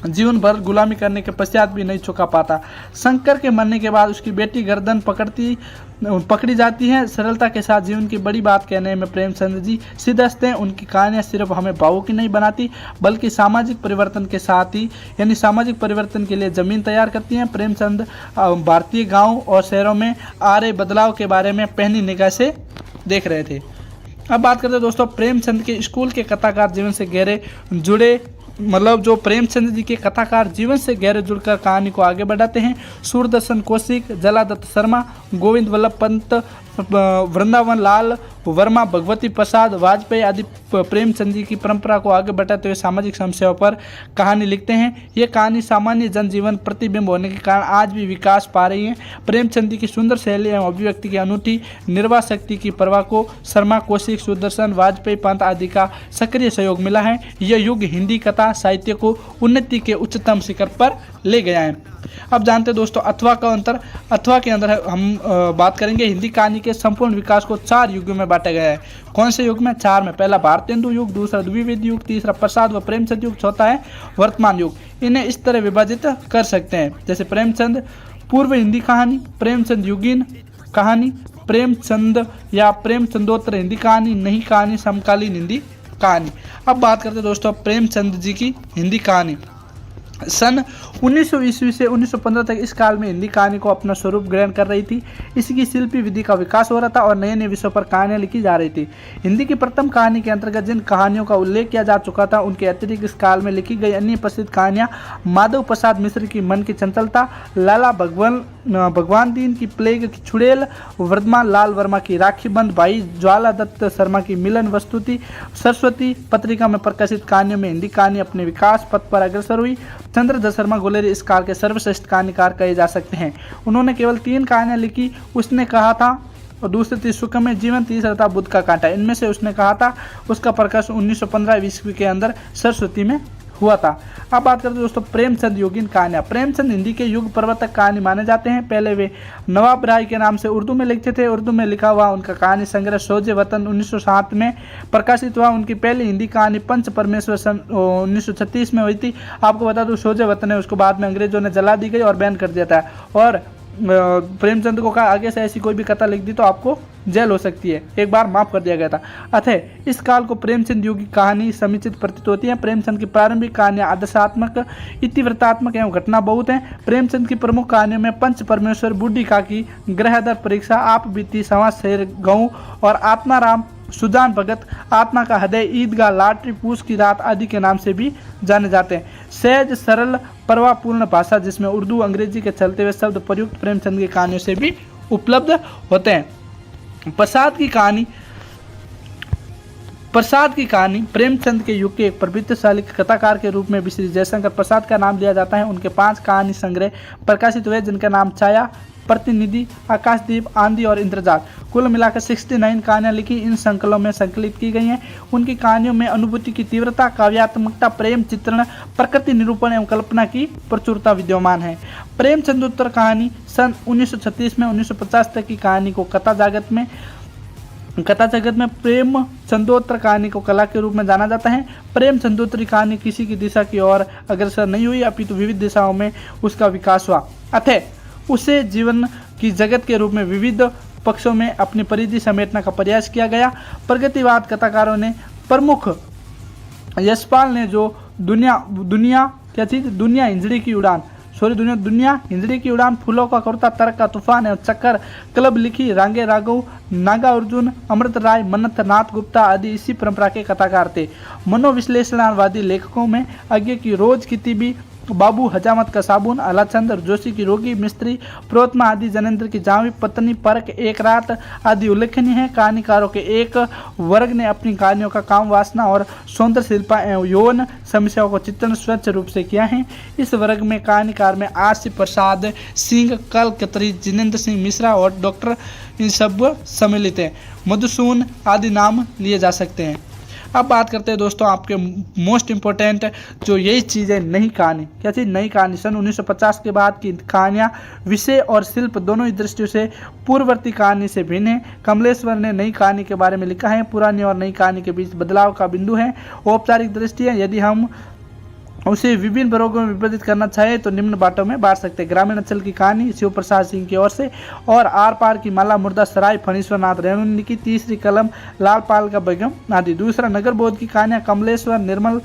जीवन भर गुलामी करने के पश्चात भी नहीं चुका पाता। शंकर के मरने के बाद उसकी बेटी गर्दन पकड़ी जाती है। सरलता के साथ जीवन की बड़ी बात कहने में प्रेमचंद जी सिद्धहस्त हैं। उनकी कहानियाँ सिर्फ हमें भावुक ही नहीं बनाती बल्कि सामाजिक परिवर्तन के साथ ही यानी सामाजिक परिवर्तन के लिए जमीन तैयार करती हैं। प्रेमचंद भारतीय गाँव और शहरों में आ रहे बदलाव के बारे में पहली निगाह से देख रहे थे। अब बात करते हैं दोस्तों प्रेमचंद के स्कूल के कथाकार जीवन से गहरे जुड़े जो प्रेमचंद जी के कथाकार जीवन से गहरे जुड़कर कहानी को आगे बढ़ाते हैं। सूरदर्शन कौशिक, जलादत्त शर्मा, गोविंद वल्लभ पंत, वृंदावन लाल वर्मा, भगवती प्रसाद वाजपेयी आदि प्रेमचंद जी की परंपरा को आगे बढ़ाते हुए सामाजिक समस्याओं पर कहानी लिखते हैं। ये कहानी सामान्य जनजीवन प्रतिबिंब होने के कारण आज भी विकास पा रही है। प्रेमचंद जी की सुंदर शैली एवं अभिव्यक्ति की अनूठी निर्वाह शक्ति की प्रवाह को शर्मा, कौशिक, सूरदर्शन, वाजपेयी पंत आदि का सक्रिय सहयोग मिला है। यह युग हिंदी कथा साहित्य को उन्नति के उच्चतम शिखर पर ले गया है। अब जानते हैं दोस्तों अथवा का अंतर। अथवा के अंदर हम बात करेंगे हिंदी कहानी के संपूर्ण विकास को 4 युगों में बांटा गया है। कौन से युग में? 4 में। पहला भारतेंदु युग, दूसरा द्विवेदी युग, तीसरा प्रसाद व प्रेमचंद युग, चौथा है वर्तमान युग। इन्हें इस तरह विभाजित कर सकते हैं जैसे प्रेमचंद पूर्व हिंदी कहानी, प्रेमचंद युगीन कहानी, प्रेमचंद या प्रेमचंदोत्तर हिंदी कहानी, नई कहानी, समकालीन हिंदी कहानी। अब बात करते हैं दोस्तों प्रेमचंद जी की हिंदी कहानी। सन 1900 ईस्वी से 1915 तक इस काल में हिंदी कहानी को अपना स्वरूप ग्रहण कर रही थी। इसकी शिल्पी विधि का विकास हो रहा था और नए नए विषयों पर कहानियां लिखी जा रही थी। हिंदी की प्रथम कहानी के अंतर्गत जिन कहानियों का उल्लेख किया जा चुका था उनके अतिरिक्त इस काल में लिखी गई अन्य प्रसिद्ध कहानियां माधव प्रसाद मिश्र की मन की चंचलता, लाला भगवान दीन की प्लेग की छुड़ैल, वर्धमान लाल वर्मा की राखी बंद, भाई ज्वाला दत्त शर्मा की मिलन वस्तुति, सरस्वती पत्रिका में प्रकाशित कहानियों में हिंदी कहानी अपने विकास पथ पर अग्रसर हुई। चंद्रधर शर्मा गुलेरी इस काल के सर्वश्रेष्ठ कहानीकार कहे जा सकते हैं। उन्होंने केवल 3 कहानियां लिखी। उसने कहा था और दूसरी थी सुखमय जीवन, तीसरा था बुद्ध का कांटा। इनमें से उसने कहा था उसका प्रकाश 1915 ईस्वी के अंदर सरस्वती में हुआ था। अब बात करते हैं दोस्तों प्रेमचंद योगिन कहानियाँ। प्रेमचंद हिंदी के युग प्रवर्तक कहानी माने जाते हैं। पहले वे नवाब राय के नाम से उर्दू में लिखते थे। उर्दू में लिखा हुआ उनका कहानी संग्रह सोजे वतन 1907 में प्रकाशित हुआ। उनकी पहली हिंदी कहानी पंच परमेश्वर सन 1936 में हुई थी। आपको बता दूं सोजे वतन है उसको बाद में अंग्रेजों ने जला दी गई और बैन कर दिया था। और प्रेमचंद को कहा आगे से ऐसी कोई भी कथा लिख दी तो आपको जेल हो सकती है, एक बार माफ कर दिया गया था। अतः इस काल को प्रेमचंद युग की कहानी समुचित प्रतीत होती है। प्रेमचंद की प्रारंभिक कहानियां आदर्शात्मक, इतिवृत्तात्मक एवं घटना बहुत हैं। प्रेमचंद की प्रमुख कहानियों में पंच परमेश्वर, बूढ़ी काकी, ग्रहदर परीक्षा, आप बीती, समाज शेर गऊ और आत्माराम, सुजान भगत, आत्मा का हृदय, ईदगाह, लाटरी, पूस की रात आदि के नाम से भी जाने जाते हैं। सहज सरल प्रवाहपूर्ण भाषा जिसमें उर्दू अंग्रेजी के चलते हुए शब्द प्रयुक्त प्रेमचंद की कहानियों से भी उपलब्ध होते हैं। प्रसाद की कहानी प्रेमचंद के युग के एक प्रभुत्वशाली कथाकार के रूप में भी श्री जयशंकर प्रसाद का नाम लिया जाता है। उनके 5 कहानी संग्रह प्रकाशित हुए जिनका नाम छाया, प्रतिनिधि, आकाशदीप, आंधी और इंद्रजाल। कुल मिलाकर 69 कहानियां लिखी इन संकलों में संकलित की गई हैं। उनकी कहानियों में अनुभूति की तीव्रता, काव्यात्मकता, प्रेम चित्रण, प्रकृति निरूपण एवं कल्पना की प्रचुरता विद्यमान है। प्रेमचंदोत्तर कहानी सन 1936 में 1950 तक की कहानी को कथा जगत में प्रेम चंदोत्तर कहानी को कला के रूप में जाना जाता है। प्रेम चंदोत्तरी कहानी किसी की दिशा की ओर अग्रसर नहीं हुई अपितु विविध दिशाओं में उसका विकास हुआ। अतः उसे जीवन की जगत के रूप में विविध पक्षों में अपनी परिधि समेटने का प्रयास किया गया। प्रगतिवाद कथाकारों ने प्रमुख यशपाल ने जो दुनिया हिंजड़ी की उड़ान, फूलों का कुर्ता, तर्क का तूफान एवं चक्कर क्लब लिखी, रांगे राघव, नागा अर्जुन, अमृत राय, मन्नत नाथ गुप्ता आदि इसी परंपरा के कथाकार थे। मनोविश्लेषणवादी लेखकों में आगे की रोज कितीबी, बाबू हजामत का साबुन, अलाचंद्र जोशी की रोगी मिस्त्री, प्रोत्मा आदि, जनेंद्र की जावी पत्नी, परख, एक रात आदि उल्लेखनीय है। कहानीकारों के एक वर्ग ने अपनी कहानियों का काम वासना और सौंदर्य शिल्पा एवं यौन समस्याओं को चित्रण स्वच्छ रूप से किया है। इस वर्ग में कहानीकार में आरसी प्रसाद सिंह, कल कतरी, जिनेंद्र सिंह मिश्रा और डॉक्टर इन सब सम्मिलित हैं। मधुसून आदि नाम लिए जा सकते हैं। अब बात करते हैं दोस्तों आपके मोस्ट इम्पोर्टेंट जो यही चीज़ है, नई कहानी। क्या चीज़? नई कहानी। सन 1950 के बाद की कहानियाँ विषय और शिल्प दोनों ही दृष्टियों से पूर्ववर्ती कहानी से भिन्न है। कमलेश्वर ने नई कहानी के बारे में लिखा है, पुरानी और नई कहानी के बीच बदलाव का बिंदु है औपचारिक दृष्टि है। यदि हम उसे विभिन्न वर्गों में विभाजित करना चाहे तो निम्न बांटों में बांट सकते हैं। ग्रामीण अंचल की कहानी शिव प्रसाद सिंह की ओर से, और आर पार की माला मुर्दा सराय फणीश्वर नाथ रेणु ने लिखी। तीसरी कलम लालपाल का बेगम आदि। दूसरा नगर बोध की कहानियां कमलेश्वर, निर्मल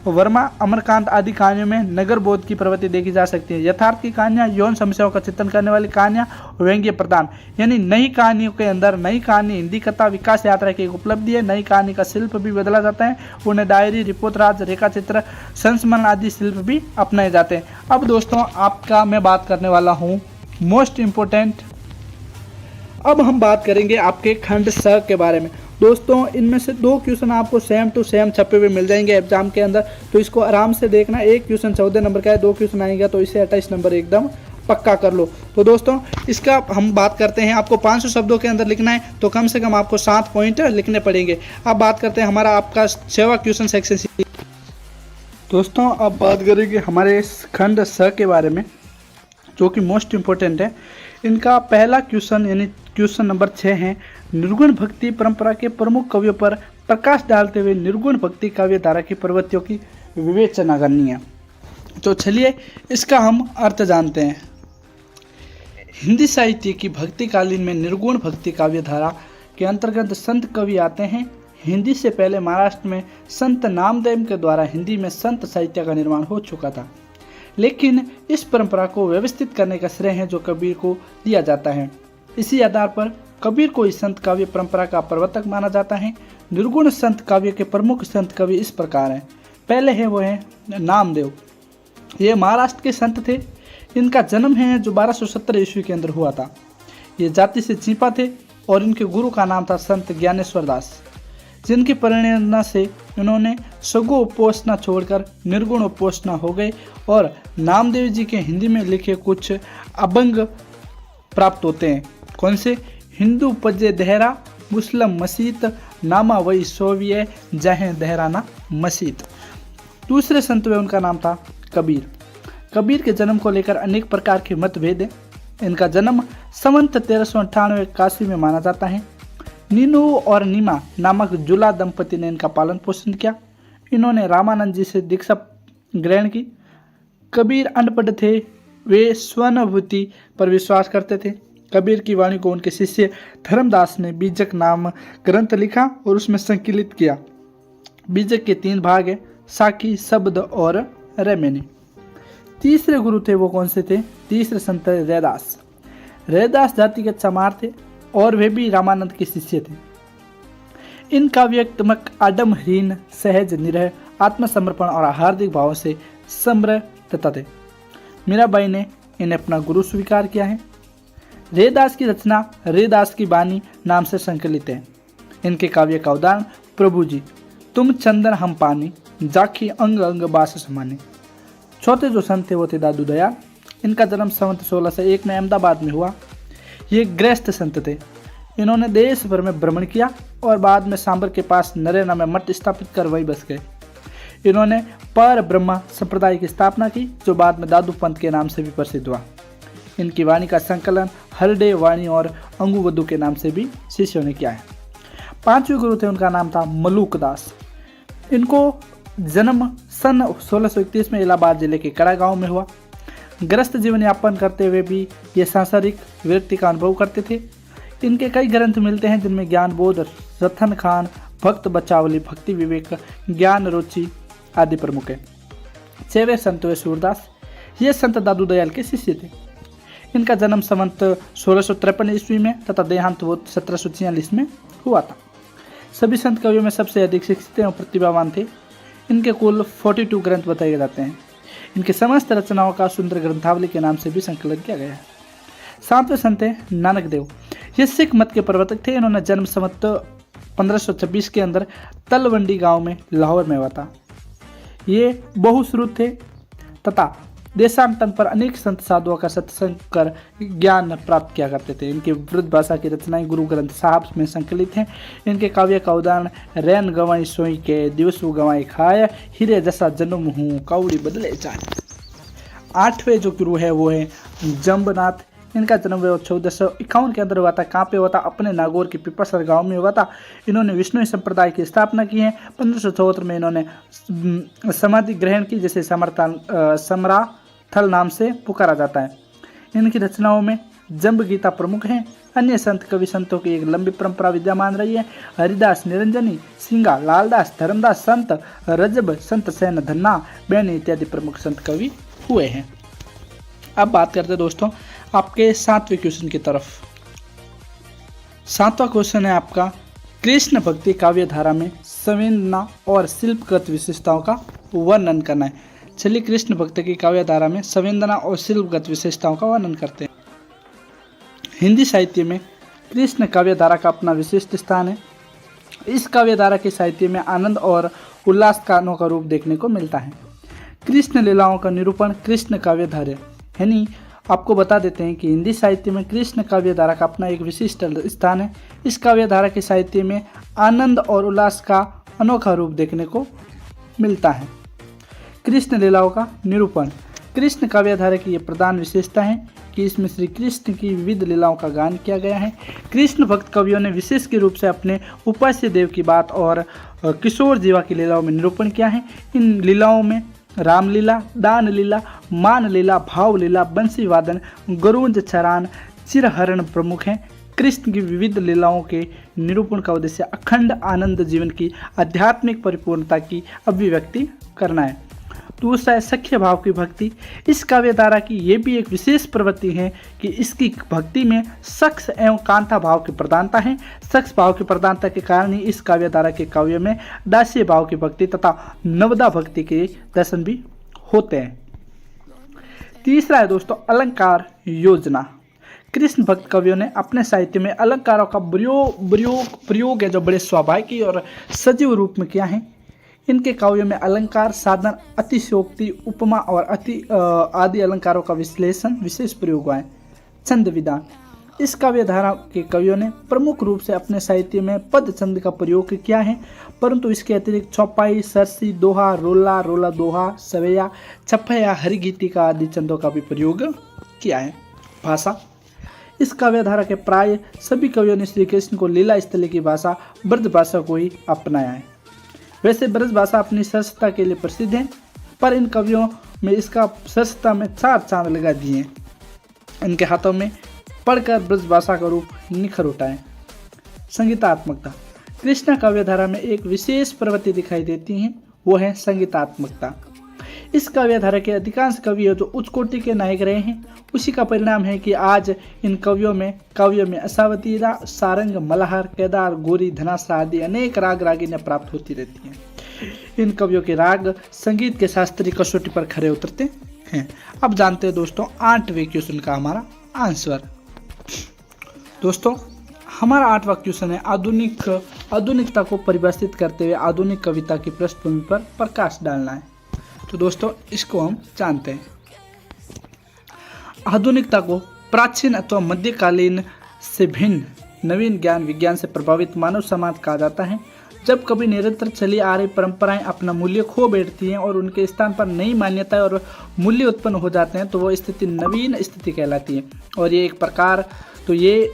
वर्मा, अमरकांत आदि कहानियों में नगर बोध की प्रवृत्ति देखी जा सकती है। यथार्थ की कहानियां, यौन समस्याओं का चित्रण करने वाली कहानियां, व्यंग्य प्रदान। यानी नई कहानियों के अंदर नई कहानी हिंदी कथा विकास यात्रा की एक उपलब्धि है। नई कहानी का शिल्प भी बदला जाता है, उन्हें डायरी, रिपोर्ट राज, रेखा चित्र, संस्मरण आदि शिल्प भी अपनाए जाते हैं। अब दोस्तों आपका मैं बात करने वाला हूँ मोस्ट इम्पोर्टेंट। अब हम बात करेंगे आपके खंड स के बारे में। दोस्तों इनमें से 2 क्वेश्चन आपको सेम टू सेम छपे हुए मिल जाएंगे एग्जाम के अंदर, तो इसको आराम से देखना। एक क्वेश्चन 14 नंबर का है, 2 क्वेश्चन आएगा तो इसे 28 नंबर एकदम पक्का कर लो। तो दोस्तों इसका हम बात करते हैं, आपको 500 शब्दों के अंदर लिखना है तो कम से कम आपको 7 पॉइंट लिखने पड़ेंगे। अब बात करते हैं हमारा आपका 6वां क्वेश्चन सेक्शन। दोस्तों अब बात करेंगे हमारे खंड स के बारे में जो कि मोस्ट इम्पोर्टेंट है। इनका पहला क्वेश्चन यानी क्वेश्चन नंबर 6 है, निर्गुण भक्ति परंपरा के प्रमुख कवियों पर प्रकाश डालते हुए निर्गुण भक्ति काव्य धारा की प्रवृत्तियों की विवेचना करनी है। तो चलिए इसका हम अर्थ जानते हैं। हिंदी साहित्य की भक्तिकालीन में निर्गुण भक्ति काव्य धारा के अंतर्गत संत कवि आते हैं। हिंदी से पहले महाराष्ट्र में संत नामदेव के द्वारा हिंदी में संत साहित्य का निर्माण हो चुका था, लेकिन इस परंपरा को व्यवस्थित करने का श्रेय है जो कबीर को दिया जाता है। इसी आधार पर कबीर को इस संत काव्य परंपरा का प्रवर्तक माना जाता है। निर्गुण संत काव्य के प्रमुख संत कवि इस प्रकार हैं। पहले है वो है नामदेव। ये महाराष्ट्र के संत थे। इनका जन्म है जो 1270 ईस्वी के अंदर हुआ था। ये जाति से चीपा थे और इनके गुरु का नाम था संत ज्ञानेश्वर दास, जिनकी प्रेरणा से इन्होंने सगुण उपोषणा छोड़कर निर्गुण उपोषणा हो गए और नामदेव जी के हिंदी में लिखे कुछ अभंग प्राप्त होते हैं। कौन से? हिंदू पजे देहरा मुस्लिम मसीत नामा वही सोविये जहें देहराना मसीत। दूसरे संत वे उनका नाम था कबीर। कबीर के जन्म को लेकर अनेक प्रकार के मतभेद हैं। इनका जन्म संवत 1398 काशी में माना जाता है। नीनू और नीमा नामक जुला दंपति ने इनका पालन पोषण किया। इन्होंने रामानंद जी से दीक्षा ग्रहण की। कबीर अनपढ़ थे, वे स्वानुभूति पर विश्वास करते थे। कबीर की वाणी को उनके शिष्य धर्मदास ने बीजक नाम ग्रंथ लिखा और उसमें संकलित किया। बीजक के 3 भाग है, साकी, शब्द और रेमेनी। तीसरे गुरु थे वो कौन से थे? तीसरे संत रैदास। रैदास जातिगत चमार थे और वे भी रामानंद के शिष्य थे। इन काव्यात्मक आडम्बरहीन, सहज, निरह, आत्मसमर्पण और हार्दिक भाव से समृद्ध थे। मीराबाई ने इन्हें अपना गुरु स्वीकार किया है। रैदास की रचना रैदास की बानी नाम से संकलित है। इनके काव्य का उदाहरण प्रभु जी, तुम चंदन हम पानी, जाखी अंग अंग बास समाने। चौथे जो संत थे वो थे दादू दयाल। इनका जन्म संवत 1601 में अहमदाबाद में हुआ। ये गृहस्थ संत थे। इन्होंने देश भर में भ्रमण किया और बाद में सांबर के पास नरेना में मठ स्थापित कर वहीं बस गए। इन्होंने पर ब्रह्मा संप्रदाय की स्थापना की, जो बाद में दादू पंथ के नाम से भी प्रसिद्ध हुआ। इनकी वाणी का संकलन हरडे वाणी और अंगुवधु के नाम से भी शिष्यों ने किया है। 5वें गुरु थे, उनका नाम था मलूक दास। इनको जन्म सन 1631 में इलाहाबाद जिले के कड़ा गांव में हुआ। ग्रस्त जीवन यापन करते हुए भी ये सांसारिक विरक्ति का अनुभव करते थे। इनके कई ग्रंथ मिलते हैं जिनमें ज्ञान बोध, रतन खान, भक्त बचावली, भक्ति विवेक, ज्ञान रुचि आदि प्रमुख है। 6वें संत वे सूरदास। ये संत दादू दयाल के शिष्य थे। इनका जन्म संवत 1653 ईस्वी में तथा देहांत वो 1746 में हुआ था। सभी संत कवियों में सबसे अधिक शिक्षित और प्रतिभावान थे। इनके कुल 42 ग्रंथ बताए जाते हैं। इनके समस्त रचनाओं का सुंदर ग्रंथावली के नाम से भी संकलन किया गया है। 7वें संत हैं नानक देव। ये सिख मत के प्रवर्तक थे। इन्होंने जन्म संवत 1526 के अंदर तलवंडी गांव में लाहौर में हुआ था। ये बहुश्रुत थे तथा देशांतर पर अनेक संत साधुओं का सत्संग कर ज्ञान प्राप्त किया करते थे। इनकी वृद्ध भाषा की रचनाएं गुरु ग्रंथ साहब में संकलित हैं। इनके काव्य का उदाहरण रैन गवाई सोई के, दिवसु गवाई खाए, हीरे जैसा जन्म हूँ, कौड़ी बदले जाए। 8वें जो गुरु है वो है जम्बनाथ। इनका जन्म 1451 के अंदर हुआ था। कहाँ पे हुआ था? अपने नागौर के पिपसर गांव में हुआ था। इन्होंने विष्णु संप्रदाय की स्थापना की है। 1574 में इन्होंने समाधि ग्रहण की, जिसे समराथल नाम से पुकारा जाता है। इनकी रचनाओं में जम्ब गीता प्रमुख हैं। अन्य संत कवि संतों की एक लंबी परंपरा विद्यमान रही है। हरिदास, निरंजनी, सिंगा, लालदास, धर्मदास, संत रजब, संत सेन धन्ना, बैनी इत्यादि प्रमुख संत कवि हुए हैं। अब बात करते हैं दोस्तों आपके 7वें क्वेश्चन की तरफ। 7वां क्वेश्चन है आपका, कृष्ण भक्ति काव्य धारा में संवेदना और शिल्पगत विशेषताओं का वर्णन करना है। चलिए कृष्ण भक्ति की काव्य धारा में संवेदना और शिल्पगत विशेषताओं का वर्णन करते हैं। हिंदी साहित्य में कृष्ण काव्य धारा का अपना विशिष्ट स्थान है। इस काव्य धारा के साहित्य में आनंद और उल्लास का अनोखा रूप देखने को मिलता है। कृष्ण लीलाओं का निरूपण कृष्ण काव्य धारा यानी आपको बता देते हैं कि हिंदी साहित्य में कृष्ण काव्य धारा का अपना एक विशिष्ट स्थान है। इस काव्य धारा के साहित्य में आनंद और उल्लास का अनोखा रूप देखने को मिलता है। कृष्ण लीलाओं का निरूपण। कृष्ण काव्य धारा की ये प्रधान विशेषता है कि इसमें श्री कृष्ण की विविध लीलाओं का गान किया गया है। कृष्ण भक्त कवियों ने विशेष के रूप से अपने उपास्य देव की बात और किशोर जीवा की लीलाओं में निरूपण किया है। इन लीलाओं में रामलीला, दान लीला, मान लीला, भाव लीला, बंसी वादन, गरुंज चरान, चिरहरण प्रमुख हैं। कृष्ण की विविध लीलाओं के निरूपण का उद्देश्य अखंड आनंद जीवन की आध्यात्मिक परिपूर्णता की अभिव्यक्ति करना है। दूसरा है सख्य भाव की भक्ति। इस काव्य धारा की ये भी एक विशेष प्रवृत्ति है कि इसकी भक्ति में सक्ष एवं कांता भाव की प्रधानता है। सक्ष भाव की प्रधानता के कारण ही इस काव्य धारा के काव्य में दास्य भाव की भक्ति तथा नवदा भक्ति के दर्शन भी होते हैं। तीसरा है दोस्तों अलंकार योजना। कृष्ण भक्त कवियों ने अपने साहित्य में अलंकारों का प्रयोग है जो बड़े स्वाभाविक और सजीव रूप में किया है। इनके काव्यों में अलंकार, साधन, अतिशयोक्ति, उपमा और आदि अलंकारों का विश्लेषण विशेष प्रयोग हुआ है। छंद विधान। इस काव्य धारा के कवियों ने प्रमुख रूप से अपने साहित्य में पद छंद का प्रयोग किया है, परंतु इसके अतिरिक्त चौपाई, सरसी, दोहा, रोला, रोला दोहा, सवैया, छप्पैया, हरिगीतिका आदि छंदों का भी प्रयोग किया है। भाषा, इस काव्य धारा के प्राय सभी कवियों ने श्री कृष्ण को लीला स्थली की भाषा ब्रज भाषा को ही अपनाया है। वैसे ब्रज भाषा अपनी सरसता के लिए प्रसिद्ध है, पर इन कवियों में इसका सरसता में 4 चांद लगा दिए हैं। इनके हाथों में पढ़कर ब्रज भाषा का रूप निखर उठा है। संगीतात्मकता, कृष्णा काव्य धारा में एक विशेष प्रवृत्ति दिखाई देती है, वो है संगीतात्मकता। इस काव्य धारा के अधिकांश कवि जो उच्च कोटि के नायक रहे हैं, उसी का परिणाम है कि आज इन काव्यों में असावतीरा, सारंग, मल्हार, केदार, गौरी, धनासरा आदि अनेक राग रागिनियां प्राप्त होती रहती हैं। इन कवियों के राग संगीत के शास्त्रीय कसौटी पर खरे उतरते हैं। अब जानते हैं दोस्तों 8वें क्वेश्चन का हमारा आंसर। दोस्तों हमारा 8वां क्वेश्चन है आधुनिकता को परिभाषित करते हुए आधुनिक कविता की पृष्ठभूमि पर प्रकाश डालना है। तो दोस्तों इसको हम जानते हैं। आधुनिकता को प्राचीन अथवा मध्यकालीन से भिन्न नवीन ज्ञान विज्ञान से प्रभावित मानव समाज कहा जाता है। जब कभी निरंतर चली आ रही परंपराएं अपना मूल्य खो बैठती हैं और उनके स्थान पर नई मान्यताएं और मूल्य उत्पन्न हो जाते हैं, तो वो स्थिति नवीन स्थिति कहलाती है। और ये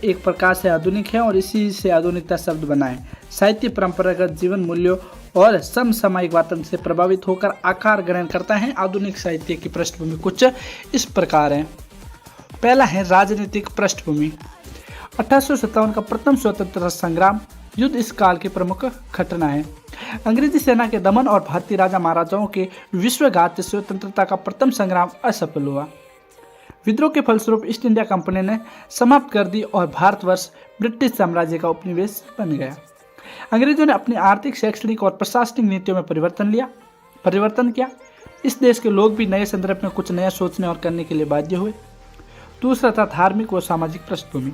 एक प्रकार से आधुनिक है और इसी से आधुनिकता शब्द बना है। साहित्य परंपरागत जीवन मूल्यों और समसामयिक वातावरण से प्रभावित होकर आकार ग्रहण करता है। आधुनिक साहित्य की पृष्ठभूमि कुछ इस प्रकार है। पहला है राजनीतिक पृष्ठभूमि। 1857 का प्रथम स्वतंत्रता संग्राम युद्ध इस काल की प्रमुख घटना है। अंग्रेजी सेना के दमन और भारतीय राजा महाराजाओं के विश्वघात से स्वतंत्रता का प्रथम संग्राम असफल हुआ। विद्रोह के फलस्वरूप ईस्ट इंडिया कंपनी ने समाप्त कर दी और भारतवर्ष ब्रिटिश साम्राज्य का उपनिवेश बन गया। अंग्रेजों ने अपनी आर्थिक, शैक्षणिक और प्रशासनिक नीतियों में परिवर्तन किया। इस देश के लोग भी नए संदर्भ में कुछ नया सोचने और करने के लिए बाध्य हुए। दूसरा था धार्मिक व सामाजिक पृष्ठभूमि।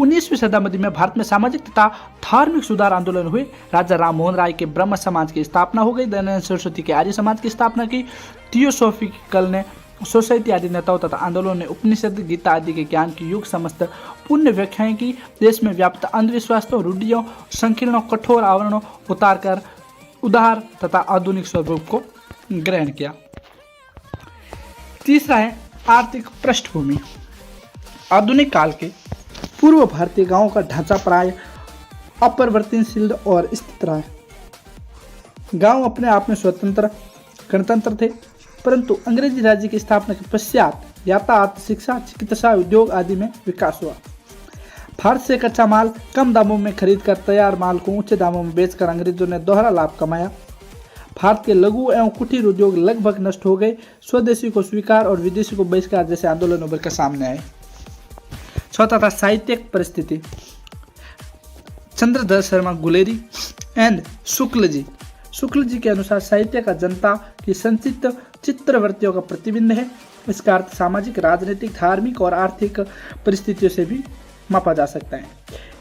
19वीं शताब्दी में भारत में सामाजिक तथा धार्मिक सुधार आंदोलन हुए। राजा राम मोहन राय के ब्रह्म समाज की स्थापना हो गई। दयानंद सरस्वती के आर्य समाज की स्थापना की। थियोसॉफिकल ने सोसाइटी आदि नेताओं तथा आंदोलनों ने उपनिषद, गीता आदि के ज्ञान की युग समस्त पुण्य व्याख्याएं की। देश में व्याप्त अंधविश्वासों, रूढ़ियों, संकीर्णों, कठोर आवरणों उतारकर उदार तथा आधुनिक स्वरूप को ग्रहण किया। तीसरा है आर्थिक पृष्ठभूमि। आधुनिक काल के पूर्व भारतीय गांवों का ढांचा प्राय अपरिवर्तनशील और स्थिर रहा है। गांव अपने आप में स्वतंत्र गणतंत्र थे, परंतु अंग्रेजी राज्य की स्थापना के पश्चात यातायात, शिक्षा, चिकित्सा, उद्योग आदि में विकास हुआ। भारत से कच्चा माल कम दामों में खरीदकर तैयार माल को ऊंचे दामों में बेचकर अंग्रेजों ने दोहरा लाभ कमाया। भारत के लघु एवं कुटीर उद्योग लगभग नष्ट हो गए। स्वदेशी को स्वीकार और विदेशी को बहिष्कार जैसे आंदोलन उभर कर सामने आए। चौथा था साहित्यिक परिस्थिति। चंद्रधर शर्मा गुलेरी एंड शुक्ल जी के अनुसार साहित्य का जनता की संचित चित्रवृत्तियों का प्रतिबिंब है। इसका अर्थ सामाजिक, राजनीतिक, धार्मिक और आर्थिक परिस्थितियों से भी मापा जा सकता है।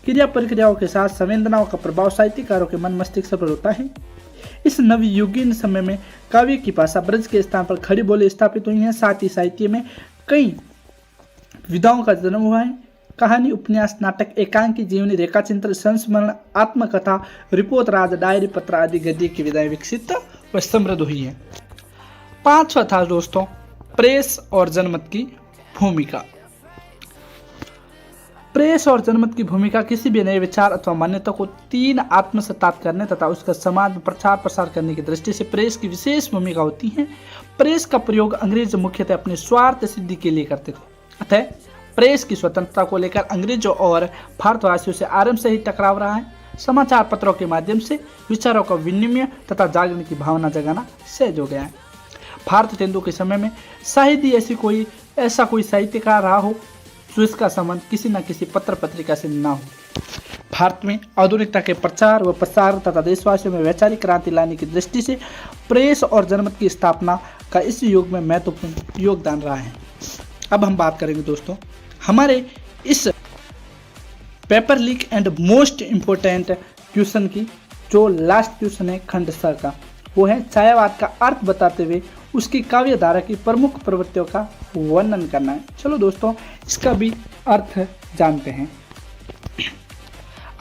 क्रिया प्रक्रियाओं के साथ संवेदनाओं का प्रभाव साहित्यकारों के मन मस्तिष्क पर होता है। इस नवयुगीन समय में काव्य की भाषा ब्रज के स्थान पर खड़ी बोली स्थापित हुई है। साथ ही साहित्य में कई विधाओं का जन्म हुआ है। कहानी, उपन्यास, नाटक, एकांकी, जीवनी, रेखाचित्र, संस्मरण, आत्मकथा, रिपोर्ट, राज, डायरी, पत्र आदि गद्य की विधाएं विकसित व समृद्ध हुई है। पांचवा था दोस्तों प्रेस और जनमत की भूमिका। प्रेस और जनमत की भूमिका किसी भी नए विचार अथवा मान्यता को आत्मसात करने तथा उसका समाज में प्रचार प्रसार करने की दृष्टि से प्रेस की विशेष भूमिका होती है। प्रेस का प्रयोग अंग्रेज मुख्यतः अपने स्वार्थ सिद्धि के लिए करते थे। अतः प्रेस की स्वतंत्रता को लेकर अंग्रेजों और भारतवासियों से आरंभ से ही टकराव रहा है। समाचार पत्रों के माध्यम से विचारों का विनिमय तथा जागरण की भावना जगाना सहज हो गया है। भारत तेंदु के समय में शायद ही ऐसा कोई साहित्यकार रहा हो जो इसका संबंध किसी न किसी पत्र पत्रिका से न हो। भारत में आधुनिकता के प्रचार व प्रसार तथा देशवासियों में वैचारिक क्रांति लाने की दृष्टि से प्रेस और जनमत की स्थापना का इस युग में महत्वपूर्ण योगदान रहा है। अब हम बात करेंगे दोस्तों हमारे इस paper leak and most important question की, जो लास्ट क्वेश्चन है खंड सर का, वो है छायावाद का अर्थ बताते हुए उसकी काव्य धारा की प्रमुख प्रवृत्तियों का वर्णन करना है। चलो दोस्तों इसका भी अर्थ जानते हैं।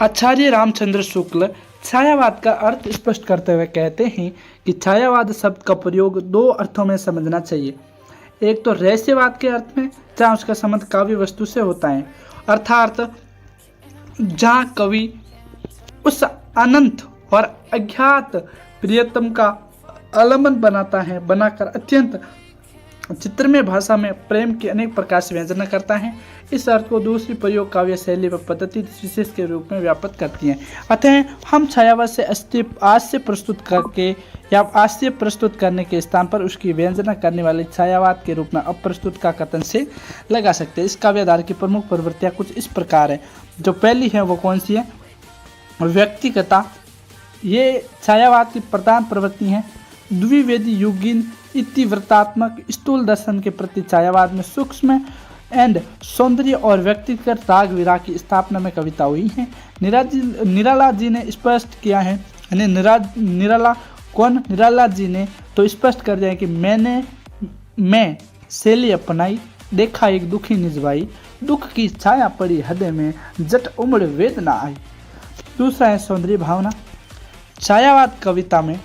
आचार्य रामचंद्र शुक्ल छायावाद का अर्थ स्पष्ट करते हुए कहते हैं कि छायावाद शब्द का प्रयोग दो अर्थों में समझना चाहिए। एक तो रहस्यवाद के अर्थ में, जहाँ उसका संबंध काव्य वस्तु से होता है, अर्थात जहाँ कवि उस अनंत और अज्ञात प्रियतम का आलम्बन बनाता है, बनाकर अत्यंत चित्रमय भाषा में प्रेम की अनेक प्रकार से व्यंजना करता है। इस अर्थ को दूसरी प्रयोग काव्य शैली व पद्धति विशेष के रूप में व्याप्त करती हैं। अतः हम छायावाद से हास्य प्रस्तुत करके या हास्य प्रस्तुत करने के स्थान पर उसकी व्यंजना करने वाले छायावाद के रूप में अप्रस्तुत का कथन से लगा सकते हैं। इस काव्यधारा की प्रमुख प्रवृत्तियाँ कुछ इस प्रकार है। जो पहली है वो कौन सी है? व्यक्तिगता। ये छायावाद की प्रधान प्रवृत्ति है। द्विवेदी युगीन इतिवृत्तात्मक स्थूल दर्शन के प्रति छायावाद में सूक्ष्म एंड सौंदर्य और व्यक्तिगत राग विराग की स्थापना में कविता हुई है। निराला जी ने स्पष्ट किया है, निराला जी ने तो स्पष्ट कर दिया है कि मैं शैली अपनाई, देखा एक दुखी निज भाई, दुख की छाया पड़ी हृदय में, जट उमड़ वेदना आई। दूसरा है सौंदर्य भावना। छायावाद कविता में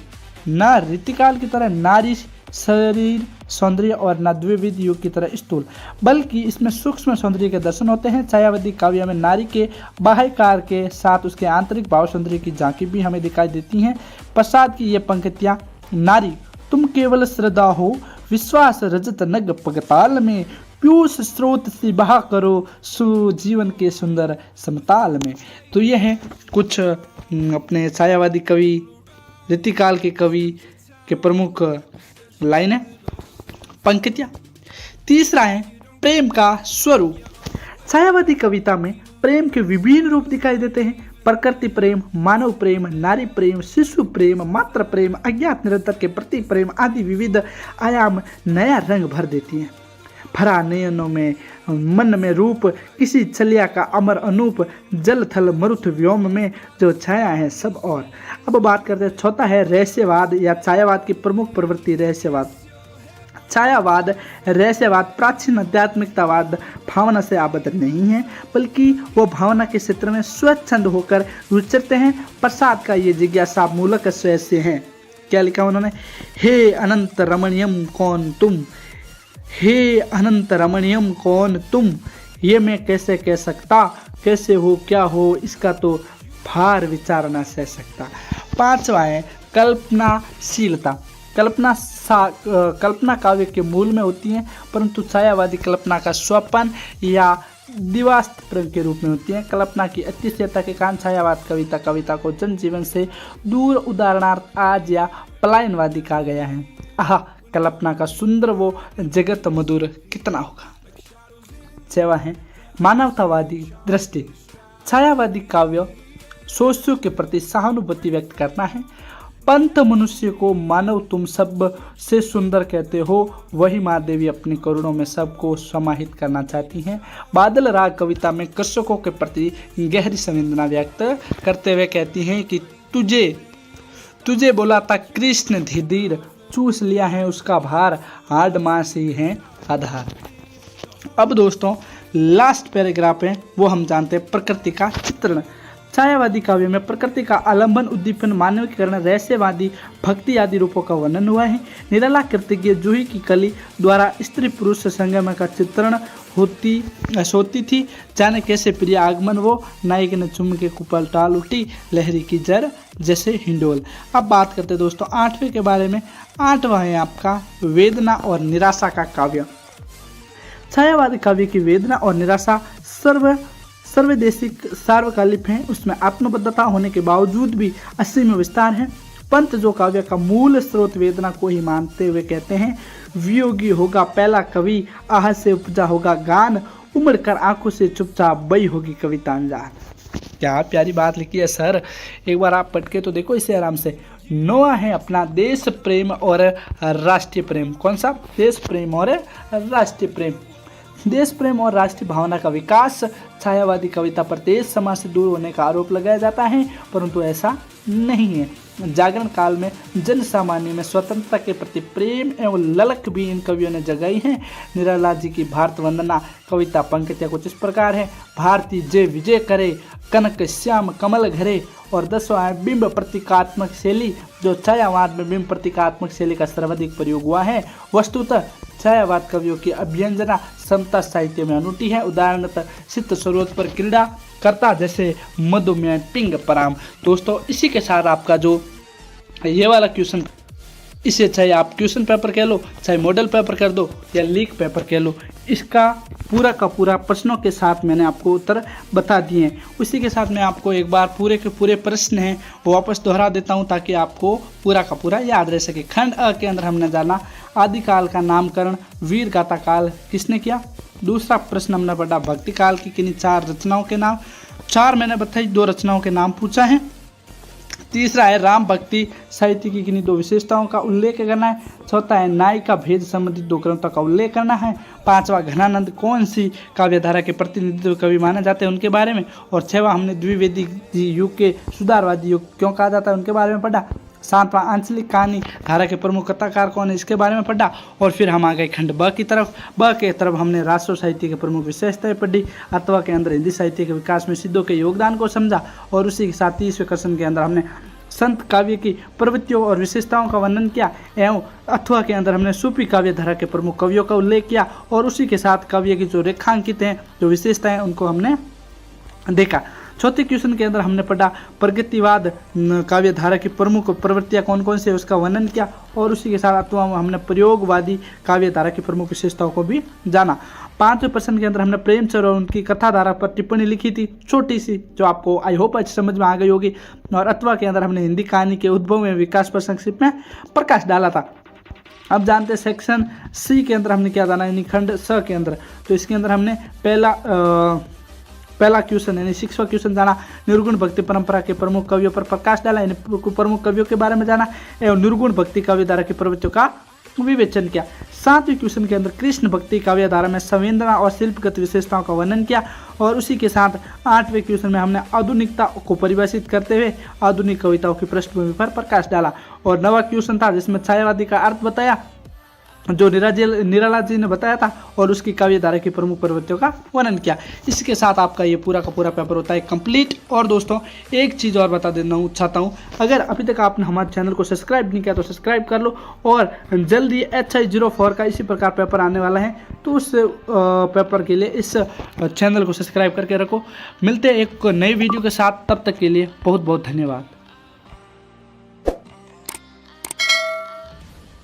न रीतिकाल की तरह नारी शरीर सौंदर्य और न द्विविध युग की तरह स्थूल, बल्कि इसमें सूक्ष्म सौंदर्य के दर्शन होते हैं। छायावादी काव्य में नारी के बाह्यकार के साथ उसके आंतरिक भाव सौंदर्य की झांकी भी हमें दिखाई देती हैं। प्रसाद की ये पंक्तियाँ, नारी तुम केवल श्रद्धा हो, विश्वास रजत नग पगताल में, पीयूष स्रोत से बहा करो सु जीवन के सुंदर समताल में। तो ये हैं कुछ अपने छायावादी कवि, रीतिकाल के कवि के प्रमुख लाइन है, पंक्तियाँ। तीसरा है प्रेम का स्वरूप। छायावादी कविता में प्रेम के विभिन्न रूप दिखाई देते हैं। प्रकृति प्रेम, मानव प्रेम, नारी प्रेम, शिशु प्रेम, मातृ प्रेम, अज्ञात निरंतर के प्रति प्रेम आदि विविध आयाम नया रंग भर देती हैं। भरा नयनों में मन में रूप, किसी छलिया का अमर अनूप, जल थल मरुथ व्योम में जो छाया है सब और। अब बात करते हैं, चौथा है रहस्यवाद या छायावाद की प्रमुख प्रवृत्ति रहस्यवाद। छायावाद रहस्यवाद प्राचीन आध्यात्मिकतावाद भावना से आबद्ध नहीं है, बल्कि वो भावना के क्षेत्र में स्वच्छंद होकर विचरते हैं। प्रसाद का ये जिज्ञासा मूलक स्वयं है। क्या लिखा उन्होंने? हे अनंत रमणीयम कौन तुम, हे अनंत रमणीयम कौन तुम, ये मैं कैसे कह सकता, कैसे हो क्या हो, इसका तो भार विचार न सह सकता। पांचवा है कल्पनाशीलता। कल्पना काव्य के मूल में होती है, परंतु छायावादी कल्पना का स्वपन या दिवास्त प्रेम के रूप में होती है। कल्पना की अतिशयता के कारण छायावाद कविता को जनजीवन से दूर, उदाहरणार्थ आज या पलायनवादी कहा गया है। आह, कल्पना का सुंदर वो जगत मधुर कितना होगा। छठवां है मानवतावादी दृष्टि। छायावादी काव्य सोचियों के प्रति सहानुभूति व्यक्त करना है। पंत मनुष्य को मानव तुम सब से सुंदर कहते हो, वही माँ देवी अपनी करुणों में सबको समाहित करना चाहती हैं। बादल राग कविता में कृषकों के प्रति गहरी संवेदना व्यक्त करते हुए कहती हैं कि तुझे बोला था कृष्ण धीर, चूस लिया है उसका भार, हार्ड मास ही है आधार। अब दोस्तों लास्ट पैराग्राफ है वो हम जानते हैं प्रकृति का चित्रण। छायावादी काव्य में प्रकृति का आलंबन, उद्दीपन, मानवीकरण, रहस्यवादी, भक्ति आदि रूपों का वर्णन हुआ है। निराला कृतिज्ञ जूही की कली द्वारा स्त्री पुरुष संगम का चित्रण होती थी। जाने कैसे प्रिय आगमन वो, नायक ने चुम के कुपल टाल उठी, लहरी की जर जैसे हिंडोल। अब बात करते दोस्तों आठवें के बारे में। आठवां है आपका वेदना और निराशा का काव्य। छायावादी काव्य की वेदना और निराशा सर्वदेशिक सार्वकालिक है। उसमें आत्मबद्धता होने के बावजूद भी असीम विस्तार है। पंत जो काव्य का मूल स्रोत वेदना को ही मानते हुए कहते हैं, वियोगी होगा पहला कवि, आह से उपजा होगा गान, उमड़ कर आंखों से चुपचाप बई होगी कविता अनजान। क्या प्यारी बात लिखी है सर, एक बार आप पढ़ के तो देखो इसे आराम से। नौवां है अपना देश प्रेम और राष्ट्रीय प्रेम। कौन सा? देश प्रेम और राष्ट्रीय प्रेम। देश प्रेम और राष्ट्रीय भावना का विकास। छायावादी कविता पर देश समाज से दूर होने का आरोप लगाया जाता है, परंतु ऐसा नहीं है। जागरण काल में जन सामान्य में स्वतंत्रता के प्रति प्रेम एवं ललक भी इन कवियों ने जगाई है। निराला जी की भारत वंदना कविता पंक्तियाँ कुछ इस प्रकार है। भारती जय विजय करे, कनक श्याम कमल घरे। और 10वां है बिंब प्रतीकात्मक शैली, जो छायावाद में बिंब प्रतीकात्मक शैली का सर्वाधिक प्रयोग हुआ है। वस्तुतः छायावाद कवियों की अभ्यंजना समता साहित्य में अनूठी है। उदाहरणतः चित्त स्रोत पर क्रीड़ा करता जैसे मधुमेह पिंग पराम। दोस्तों इसी के साथ आपका जो ये वाला क्वेश्चन, इसे चाहे आप क्वेश्चन पेपर कह लो, चाहे मॉडल पेपर कर दो या लीक पेपर कह लो, इसका पूरा का पूरा प्रश्नों के साथ मैंने आपको उत्तर बता दिए हैं। उसी के साथ मैं आपको एक बार पूरे के पूरे प्रश्न हैं वो वापस दोहरा देता हूं ताकि आपको पूरा का पूरा याद रह सके। खंड अ के अंदर हमने जाना आदिकाल का नामकरण वीर गाथा काल किसने किया। दूसरा प्रश्न हमने पढ़ा भक्ति काल की किन्हीं 4 रचनाओं के नाम। 4 मैंने बताई 2 रचनाओं के नाम पूछा है। तीसरा है राम भक्ति साहित्य की किन्हीं 2 विशेषताओं का उल्लेख करना है। चौथा है नाई का भेद संबंधित 2 ग्रंथों का उल्लेख करना है। 5वां घनानंद कौन सी काव्यधारा के प्रतिनिधित्व कवि माने जाते हैं उनके बारे में। और 6वां हमने द्विवेदी युग के सुधारवादी युग क्यों कहा जाता है उनके बारे में पढ़ा। 7वां आंचलिक कहानी धारा के प्रमुख कथाकार कौन है इसके बारे में पढ़ा। और फिर हम आ गए खंड ब की तरफ। ब के तरफ हमने राष्ट्र साहित्य के प्रमुख विशेषताएं पढ़ी। अथवा के अंदर हिंदी साहित्य के विकास में सिद्धों के योगदान को समझा। और उसी के साथ 30वें क्वेश्चन के अंदर हमने संत काव्य की प्रवृत्तियों और विशेषताओं का वर्णन किया। एवं अथवा के अंदर हमने सूफी काव्य धारा के प्रमुख कवियों का उल्लेख किया। और उसी के साथ काव्य की जो रेखांकित हैं जो विशेषताएं उनको हमने देखा। चौथे क्वेश्चन के अंदर हमने पढ़ा प्रगतिवाद काव्य धारा की प्रमुख प्रवृत्तियां कौन कौन से उसका वर्णन किया। और उसी के साथ अथवा हमने प्रयोगवादी काव्य धारा की प्रमुख विशेषताओं को भी जाना। 5वें प्रश्न के अंदर हमने प्रेमचंद्र और उनकी कथा धारा पर टिप्पणी लिखी थी छोटी सी, जो आपको आई होप अच्छी समझ में आ गई होगी। और अथवा के अंदर हमने हिंदी कहानी के उद्भव में विकास पर संक्षिप्त में प्रकाश डाला था। अब जानते हैं सेक्शन सी के अंदर हमने क्या जाना, यानी खंड स के अंदर। तो इसके अंदर हमने पहला क्वेश्चन यानी 6वां क्वेश्चन जाना निर्गुण भक्ति परंपरा के प्रमुख कवियों पर प्रकाश डाला, यानी प्रमुख कवियों के बारे में जाना एवं निर्गुण भक्ति काव्य धारा की प्रवृत्तियों का विवेचन किया। 7वें क्वेश्चन के अंदर कृष्ण भक्ति काव्य धारा में संवेदना और शिल्पगत विशेषताओं का वर्णन किया। और उसी के साथ 8वें क्वेश्चन में हमने आधुनिकता को परिभाषित करते हुए आधुनिक कविताओं की पृष्ठभूमि पर प्रकाश डाला। और 9वां क्वेश्चन था जिसमें छायावादी का अर्थ बताया जो निराला जी ने बताया था और उसकी काव्य धारा की प्रमुख प्रवृत्तियों का वर्णन किया। इसके साथ आपका ये पूरा का पूरा पेपर होता है कंप्लीट। और दोस्तों एक चीज़ और बता देना चाहता हूँ, अगर अभी तक आपने हमारे चैनल को सब्सक्राइब नहीं किया तो सब्सक्राइब कर लो। और जल्दी HI04 का इसी प्रकार पेपर आने वाला है, तो उस पेपर के लिए इस चैनल को सब्सक्राइब करके रखो। मिलते हैं एक नई वीडियो के साथ, तब तक के लिए बहुत बहुत धन्यवाद।